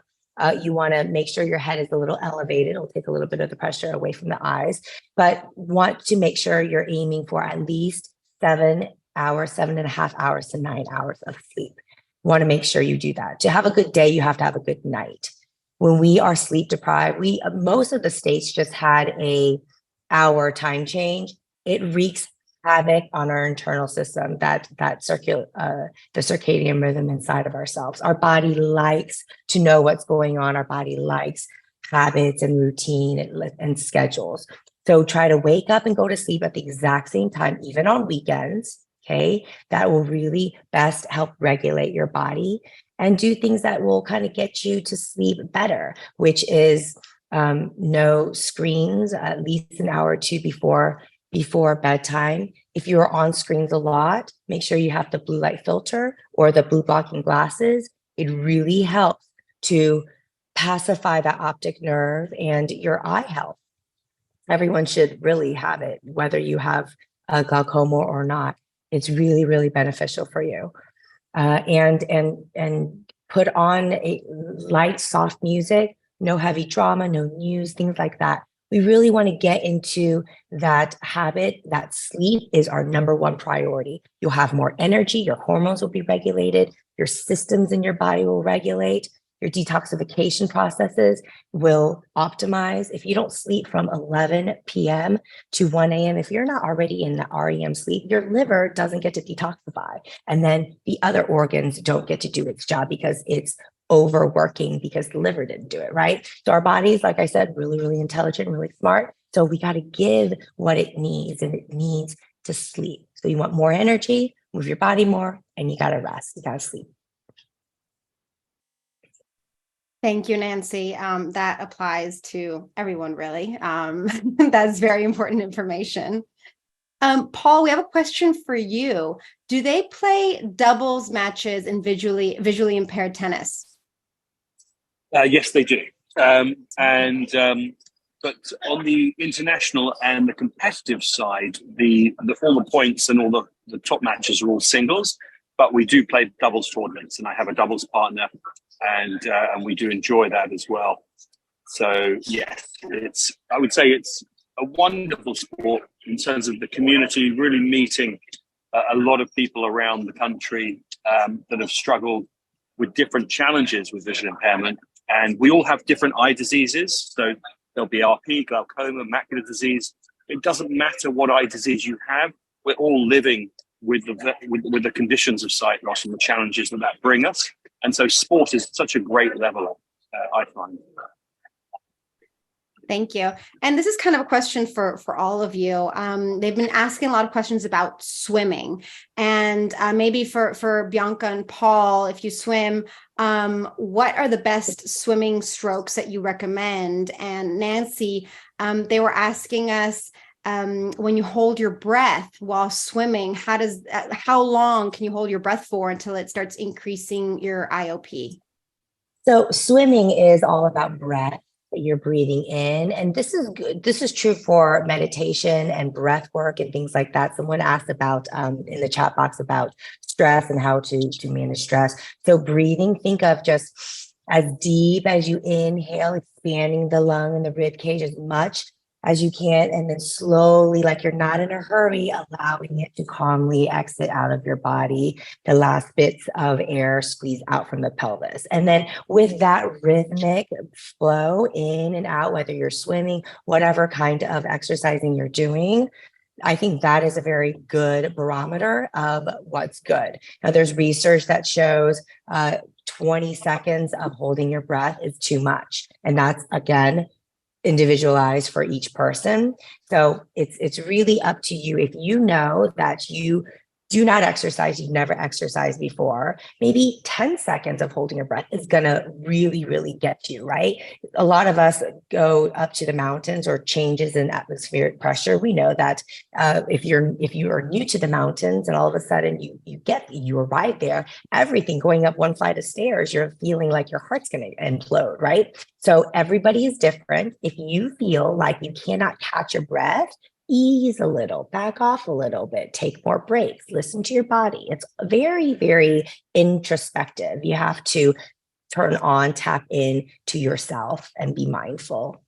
you want to make sure your head is a little elevated. It'll take a little bit of the pressure away from the eyes, but want to make sure you're aiming for at least 7 hours, 7.5 hours to 9 hours of sleep. Want to make sure you do that. To have a good day, you have to have a good night. When we are sleep deprived, most of the states just had a hour time change. It wreaks havoc on our internal system, the circadian rhythm inside of ourselves. Our body likes to know what's going on. Our body likes habits and routine and schedules. So try to wake up and go to sleep at the exact same time, even on weekends. Okay, that will really best help regulate your body and do things that will kind of get you to sleep better, which is no screens at least an hour or two before bedtime. If you're on screens a lot, make sure you have the blue light filter or the blue blocking glasses. It really helps to pacify the optic nerve and your eye health. Everyone should really have it, whether you have glaucoma or not. It's really, really beneficial for you. And put on a light, soft music, no heavy drama, no news, things like that. We really want to get into that habit. That sleep is our number one priority. You'll have more energy, your hormones will be regulated, your systems in your body will regulate, your detoxification processes will optimize. If you don't sleep from 11 p.m. to 1 a.m., if you're not already in the REM sleep, your liver doesn't get to detoxify. And then the other organs don't get to do its job because it's overworking because the liver didn't do it, right? So our bodies, like I said, really, really intelligent, really smart. So we got to give what it needs, and it needs to sleep. So you want more energy, move your body more, and you got to rest, you got to sleep. Thank you, Nancy. That applies to everyone, really. That's very important information. Paul, we have a question for you. Do they play doubles matches in visually impaired tennis? Yes, they do. But on the international and the competitive side, all the points and all the top matches are all singles. But we do play doubles tournaments, and I have a doubles partner, and we do enjoy that as well. So yes, I would say it's a wonderful sport in terms of the community, really meeting a lot of people around the country that have struggled with different challenges with vision impairment. And we all have different eye diseases. So there'll be RP, glaucoma, macular disease. It doesn't matter what eye disease you have. We're all living with the conditions of sight loss and the challenges that bring us. And so sport is such a great level, I find. Thank you. And this is kind of a question for all of you. They've been asking a lot of questions about swimming, and maybe for Bianca and Paul, if you swim, what are the best swimming strokes that you recommend? And Nancy, they were asking us, when you hold your breath while swimming, how long can you hold your breath for until it starts increasing your IOP? So swimming is all about breath. You're breathing in, and this is good. This is true for meditation and breath work and things like that. Someone asked about in the chat box about stress and how to manage stress. So breathing, think of just as deep as you inhale, expanding the lung and the rib cage as much as you can, and then slowly, like you're not in a hurry, allowing it to calmly exit out of your body. The last bits of air squeeze out from the pelvis. And then with that rhythmic flow in and out, whether you're swimming, whatever kind of exercising you're doing, I think that is a very good barometer of what's good. Now, there's research that shows 20 seconds of holding your breath is too much. And that's, again, individualized for each person. So it's really up to you. If you know that you do not exercise, you've never exercised before, maybe 10 seconds of holding your breath is going to really, really get you, right? A lot of us go up to the mountains or changes in atmospheric pressure. We know that if you are new to the mountains and all of a sudden you arrive there, everything going up one flight of stairs, you're feeling like your heart's going to implode, right? So everybody is different. If you feel like you cannot catch your breath, ease a little, back off a little bit, take more breaks, listen to your body. It's very, very introspective. You have to turn on, tap in to yourself and be mindful.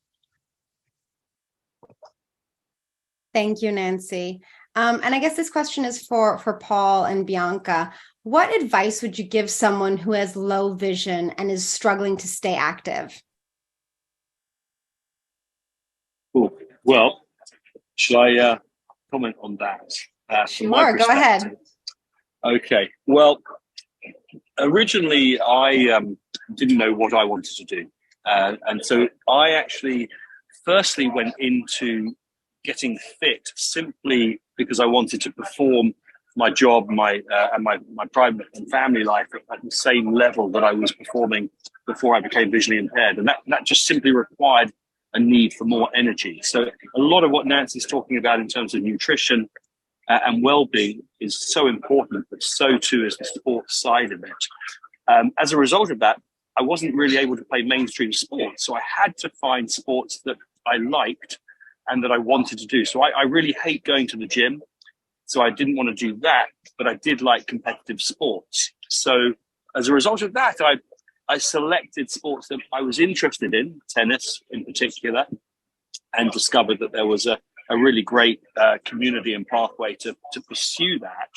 Thank you, Nancy. And I guess this question is for Paul and Bianca. What advice would you give someone who has low vision and is struggling to stay active? Cool. Well, should I comment on that? Sure, go ahead. Okay. Well, originally I didn't know what I wanted to do. And so I actually firstly went into getting fit simply because I wanted to perform my job, and my private and family life at the same level that I was performing before I became visually impaired. And that just simply required a need for more energy. So a lot of what Nancy's talking about in terms of nutrition and well-being is so important, but so too is the sports side of it. As a result of that, I wasn't really able to play mainstream sports. So I had to find sports that I liked and that I wanted to do. So I really hate going to the gym. So I didn't want to do that, but I did like competitive sports. So as a result of that, I selected sports that I was interested in, tennis in particular, and discovered that there was a really great community and pathway to pursue that.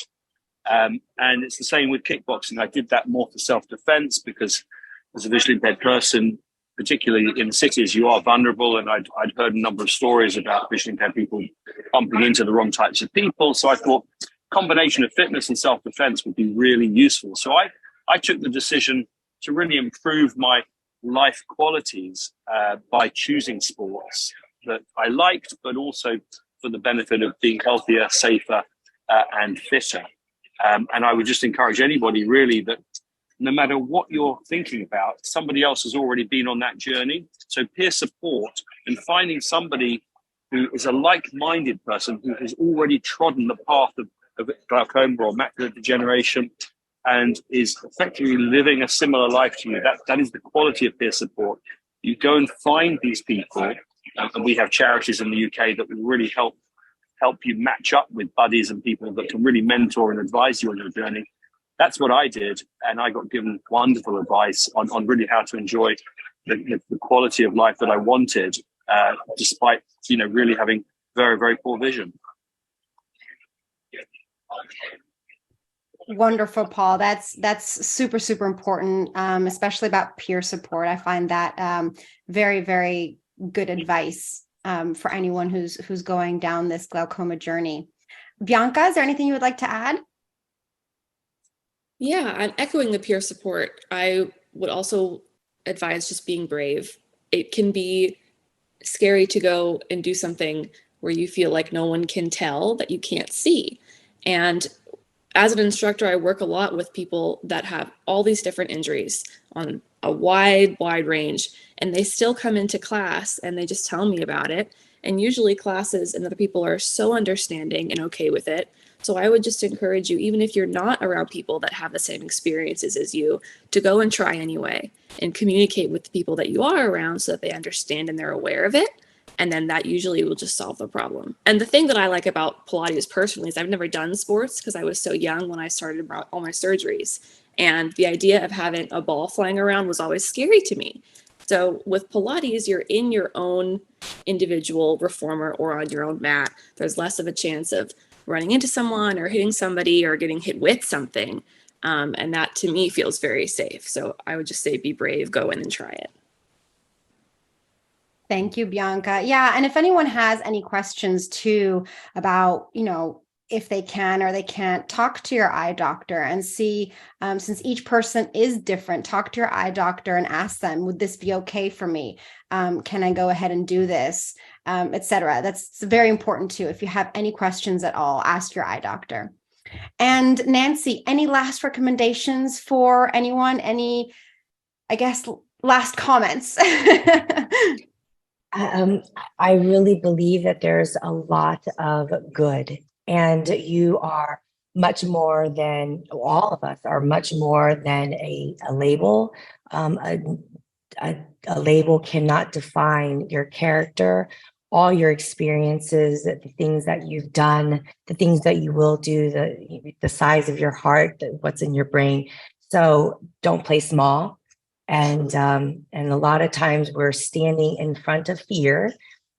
And it's the same with kickboxing. I did that more for self-defense because as a visually impaired person, particularly in cities, you are vulnerable. And I'd heard a number of stories about visually impaired people bumping into the wrong types of people. So I thought combination of fitness and self-defense would be really useful. So I took the decision to really improve my life qualities by choosing sports that I liked, but also for the benefit of being healthier, safer, and fitter. And I would just encourage anybody really that no matter what you're thinking about, somebody else has already been on that journey. So peer support and finding somebody who is a like-minded person who has already trodden the path of glaucoma or macular degeneration and is effectively living a similar life to you. That is the quality of peer support. You go and find these people, and we have charities in the UK that will really help you match up with buddies and people that can really mentor and advise you on your journey. That's what I did, and I got given wonderful advice on really how to enjoy the quality of life that I wanted, despite really having very, very poor vision. Wonderful, Paul. That's super, super important, especially about peer support. I find that very, very good advice for anyone who's going down this glaucoma journey. Bianca, is there anything you would like to add? Yeah, I'm echoing the peer support. I would also advise just being brave. It can be scary to go and do something where you feel like no one can tell that you can't see. And as an instructor, I work a lot with people that have all these different injuries on a wide range, and they still come into class and they just tell me about it. And usually classes and other people are so understanding and okay with it. So I would just encourage you, even if you're not around people that have the same experiences as you, to go and try anyway and communicate with the people that you are around so that they understand and they're aware of it. And then that usually will just solve the problem. And the thing that I like about Pilates personally is I've never done sports because I was so young when I started all my surgeries. And the idea of having a ball flying around was always scary to me. So with Pilates, you're in your own individual reformer or on your own mat. There's less of a chance of running into someone or hitting somebody or getting hit with something. And that to me feels very safe. So I would just say be brave, go in and try it. Thank you, Bianca. Yeah, and if anyone has any questions too about, if they can or they can't, talk to your eye doctor and see, since each person is different, talk to your eye doctor and ask them, would this be okay for me? Can I go ahead and do this, etc. That's very important too. If you have any questions at all, ask your eye doctor. And Nancy, any last recommendations for anyone? Any, I guess, last comments? I really believe that there's a lot of good, and you are much more than, all of us are much more than a label. Um, a, a label cannot define your character, all your experiences, the things that you've done, the things that you will do, the size of your heart, what's in your brain. So don't play small. And a lot of times we're standing in front of fear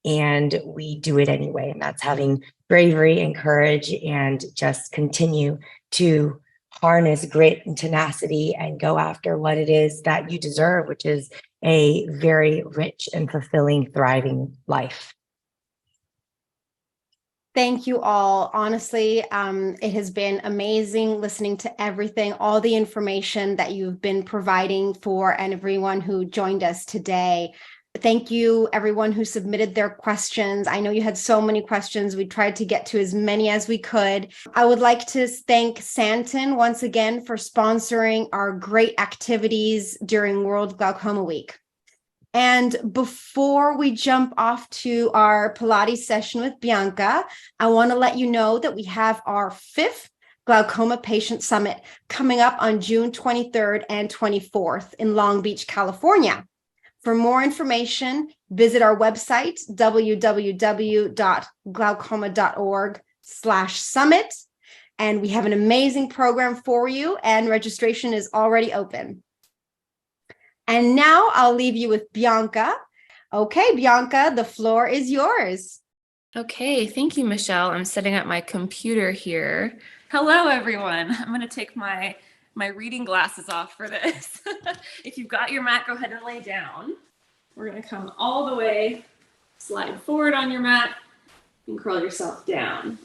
and we do it anyway. And that's having bravery and courage, and just continue to harness grit and tenacity and go after what it is that you deserve, which is a very rich and fulfilling, thriving life. Thank you all. Honestly, it has been amazing listening to everything, all the information that you've been providing for everyone who joined us today. Thank you, everyone who submitted their questions. I know you had so many questions. We tried to get to as many as we could. I would like to thank Santen once again for sponsoring our great activities during World Glaucoma Week. And before we jump off to our Pilates session with Bianca, I want to let you know that we have our 5th Glaucoma Patient Summit coming up on June 23rd and 24th in Long Beach, California. For more information, visit our website, www.glaucoma.org/summit. And we have an amazing program for you, and registration is already open. And now I'll leave you with Bianca. Okay, Bianca, the floor is yours. Okay, thank you, Michelle. I'm setting up my computer here. Hello, everyone. I'm going to take my reading glasses off for this. If you've got your mat, go ahead and lay down. We're going to come all the way, slide forward on your mat, and curl yourself down.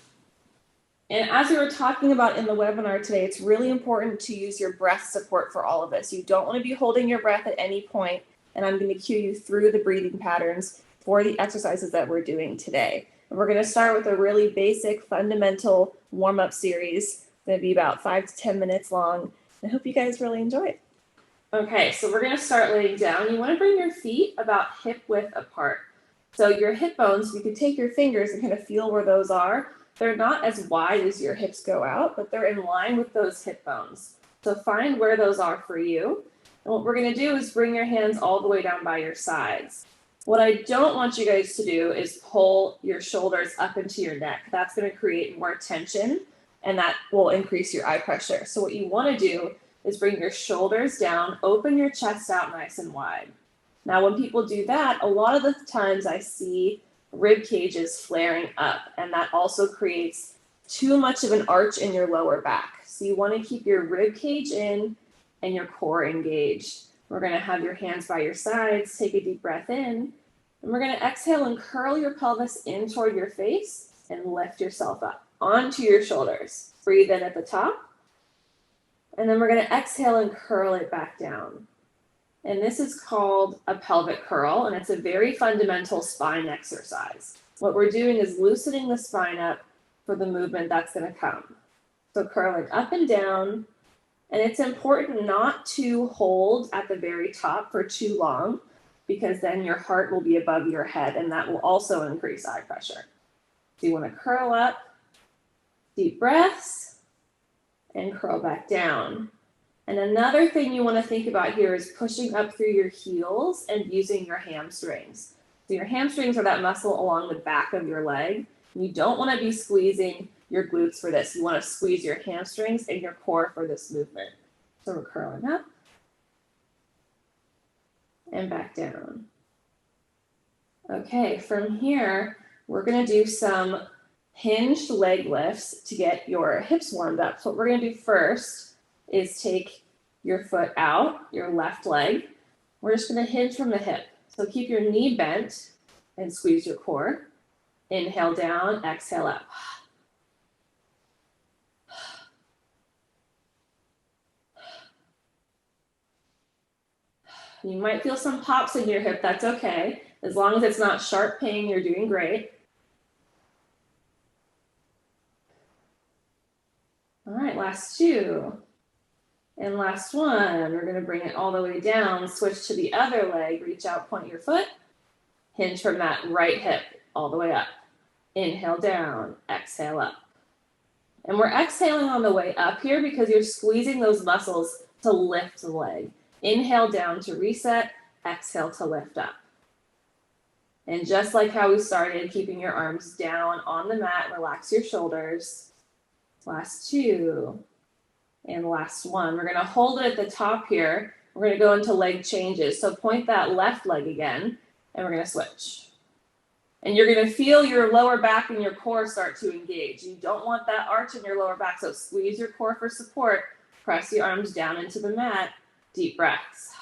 And as we were talking about in the webinar today, it's really important to use your breath support for all of this. You don't want to be holding your breath at any point, and I'm going to cue you through the breathing patterns for the exercises that we're doing today. And we're going to start with a really basic fundamental warm-up series. It's going to be about 5 to 10 minutes long. I hope you guys really enjoy it. Okay, so we're going to start laying down. You want to bring your feet about hip width apart. So your hip bones, you can take your fingers and kind of feel where those are. They're not as wide as your hips go out, but they're in line with those hip bones. So find where those are for you. And what we're going to do is bring your hands all the way down by your sides. What I don't want you guys to do is pull your shoulders up into your neck. That's going to create more tension, and that will increase your eye pressure. So what you want to do is bring your shoulders down, open your chest out nice and wide. Now, when people do that, a lot of the times I see rib cages flaring up, and that also creates too much of an arch in your lower back. So you want to keep your rib cage in and your core engaged. We're going to have your hands by your sides. Take a deep breath in, and we're going to exhale and curl your pelvis in toward your face and lift yourself up onto your shoulders. Breathe in at the top, and then we're going to exhale and curl it back down. And this is called a pelvic curl, and it's a very fundamental spine exercise. What we're doing is loosening the spine up for the movement that's going to come. So curling up and down, and it's important not to hold at the very top for too long, because then your heart will be above your head, and that will also increase eye pressure. So you want to curl up, deep breaths, and curl back down. And another thing you want to think about here is pushing up through your heels and using your hamstrings. So your hamstrings are that muscle along the back of your leg. You don't want to be squeezing your glutes for this. You want to squeeze your hamstrings and your core for this movement. So we're curling up and back down. Okay, from here, we're going to do some hinged leg lifts to get your hips warmed up. So what we're going to do first is take your foot out, your left leg. We're just going to hinge from the hip. So keep your knee bent and squeeze your core. Inhale down, exhale up. You might feel some pops in your hip, that's okay. As long as it's not sharp pain, you're doing great. right, last 2. And last 1, we're gonna bring it all the way down, switch to the other leg, reach out, point your foot, hinge from that right hip all the way up. Inhale down, exhale up. And we're exhaling on the way up here because you're squeezing those muscles to lift the leg. Inhale down to reset, exhale to lift up. And just like how we started, keeping your arms down on the mat, relax your shoulders. Last 2. And last 1. We're gonna hold it at the top here. We're gonna go into leg changes. So point that left leg again, and we're gonna switch. And you're gonna feel your lower back and your core start to engage. You don't want that arch in your lower back, so squeeze your core for support. Press the arms down into the mat. Deep breaths.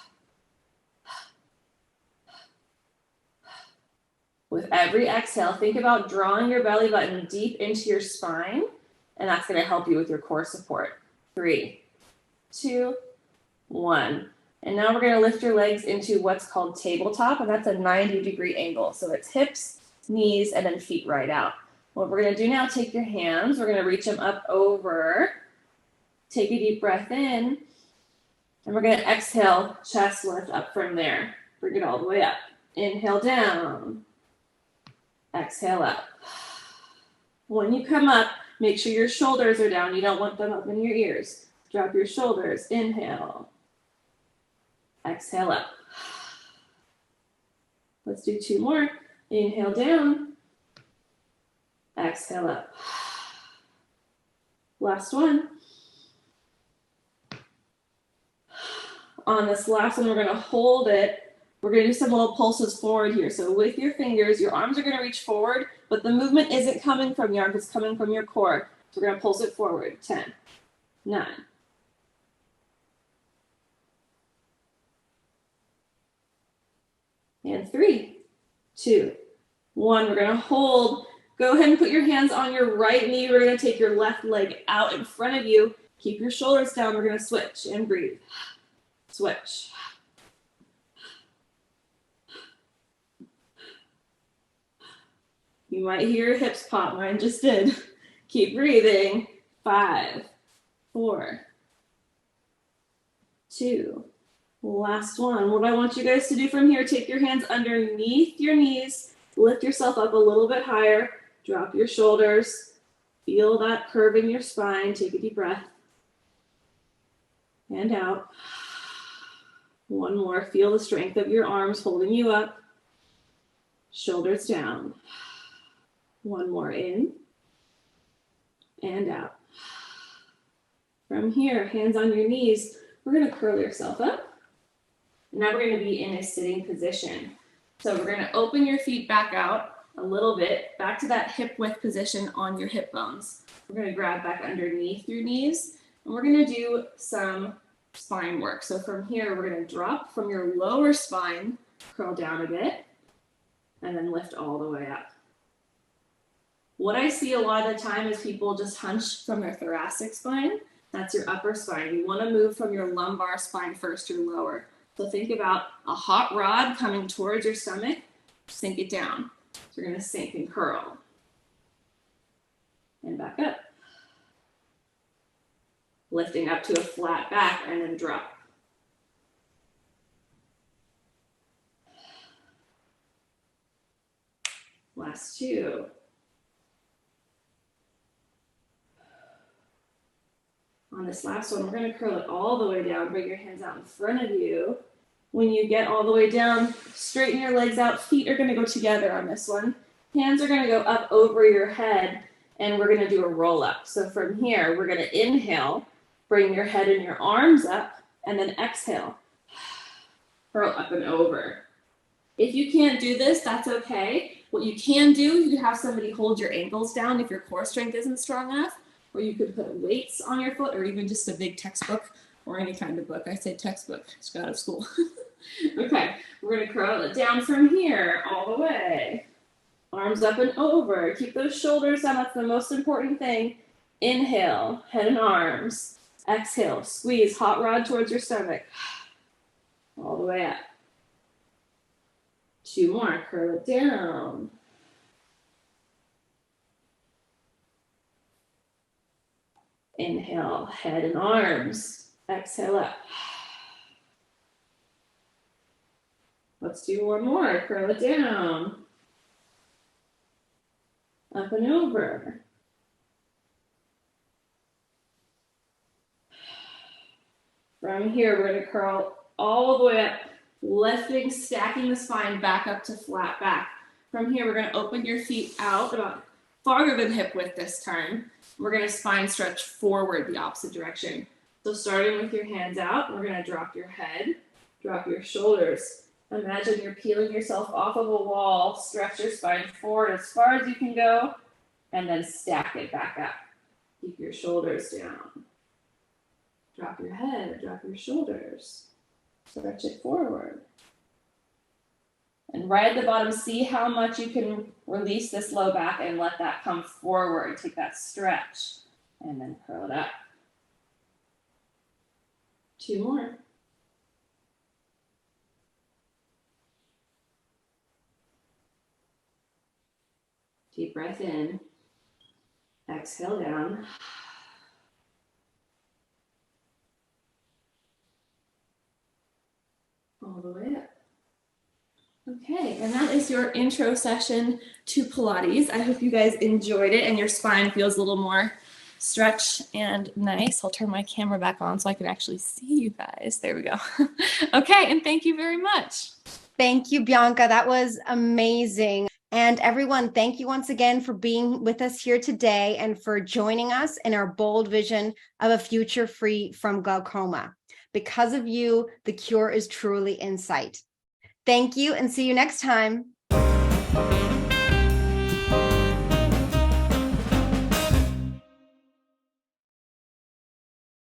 With every exhale, think about drawing your belly button deep into your spine, and that's gonna help you with your core support. 3, 2, 1. And now we're gonna lift your legs into what's called tabletop, and that's a 90-degree angle. So it's hips, knees, and then feet right out. What we're gonna do now, take your hands, we're gonna reach them up over, take a deep breath in, and we're gonna exhale, chest lift up from there. Bring it all the way up. Inhale down, exhale up. When you come up, make sure your shoulders are down. You don't want them up in your ears. Drop your shoulders, inhale, exhale up. Let's do 2 more. Inhale down, exhale up. Last 1. On this last one, we're gonna hold it. We're gonna do some little pulses forward here. So with your fingers, your arms are gonna reach forward, but the movement isn't coming from your arms, it's coming from your core. So we're gonna pulse it forward. 10, 9, and 3, 2, 1. We're gonna hold. Go ahead and put your hands on your right knee. We're gonna take your left leg out in front of you. Keep your shoulders down. We're gonna switch and breathe. Switch. You might hear your hips pop. Mine just did. Keep breathing. 5, 4, 2. Last 1. What I want you guys to do from here, take your hands underneath your knees, lift yourself up a little bit higher, drop your shoulders, feel that curve in your spine, take a deep breath, and out. 1 more, feel the strength of your arms holding you up, shoulders down. 1 more, in, and out. From here, hands on your knees, we're gonna curl yourself up. Now we're gonna be in a sitting position. So we're gonna open your feet back out a little bit, back to that hip width position on your hip bones. We're gonna grab back underneath your knees, and we're gonna do some spine work. So from here, we're gonna drop from your lower spine, curl down a bit, and then lift all the way up. What I see a lot of the time is people just hunch from their thoracic spine. That's your upper spine. You wanna move from your lumbar spine first to your lower. So think about a hot rod coming towards your stomach, sink it down. So you're gonna sink and curl. And back up. Lifting up to a flat back and then drop. Last 2. On this last one, we're gonna curl it all the way down. Bring your hands out in front of you. When you get all the way down, straighten your legs out. Feet are gonna go together on this one. Hands are gonna go up over your head, and we're gonna do a roll up. So from here, we're gonna inhale, bring your head and your arms up, and then exhale. Curl up and over. If you can't do this, that's okay. What you can do, you can have somebody hold your ankles down if your core strength isn't strong enough, or you could put weights on your foot, or even just a big textbook or any kind of book. I say textbook, just got out of school. Okay, we're gonna curl it down from here all the way. Arms up and over. Keep those shoulders down, that's the most important thing. Inhale, head and arms. Exhale, squeeze, hot rod towards your stomach. All the way up. 2 more, curl it down. Inhale, head and arms. Exhale up. Let's do one more. Curl it down. Up and over. From here, we're going to curl all the way up, lifting, stacking the spine back up to flat back. From here, we're going to open your feet out about farther than hip width this time. We're going to spine stretch forward the opposite direction. So starting with your hands out, we're going to drop your head, drop your shoulders. Imagine you're peeling yourself off of a wall, stretch your spine forward as far as you can go, and then stack it back up. Keep your shoulders down. Drop your head, drop your shoulders. Stretch it forward. And right at the bottom, see how much you can release this low back and let that come forward. Take that stretch and then curl it up. 2 more. Deep breath in. Exhale down. All the way up. Okay, and that is your intro session to Pilates. I hope you guys enjoyed it and your spine feels a little more stretch and nice. I'll turn my camera back on so I can actually see you guys. There we go. Okay, and thank you very much. Thank you, Bianca. That was amazing. And everyone, thank you once again for being with us here today and for joining us in our bold vision of a future free from glaucoma. Because of you, the cure is truly in sight. Thank you and see you next time.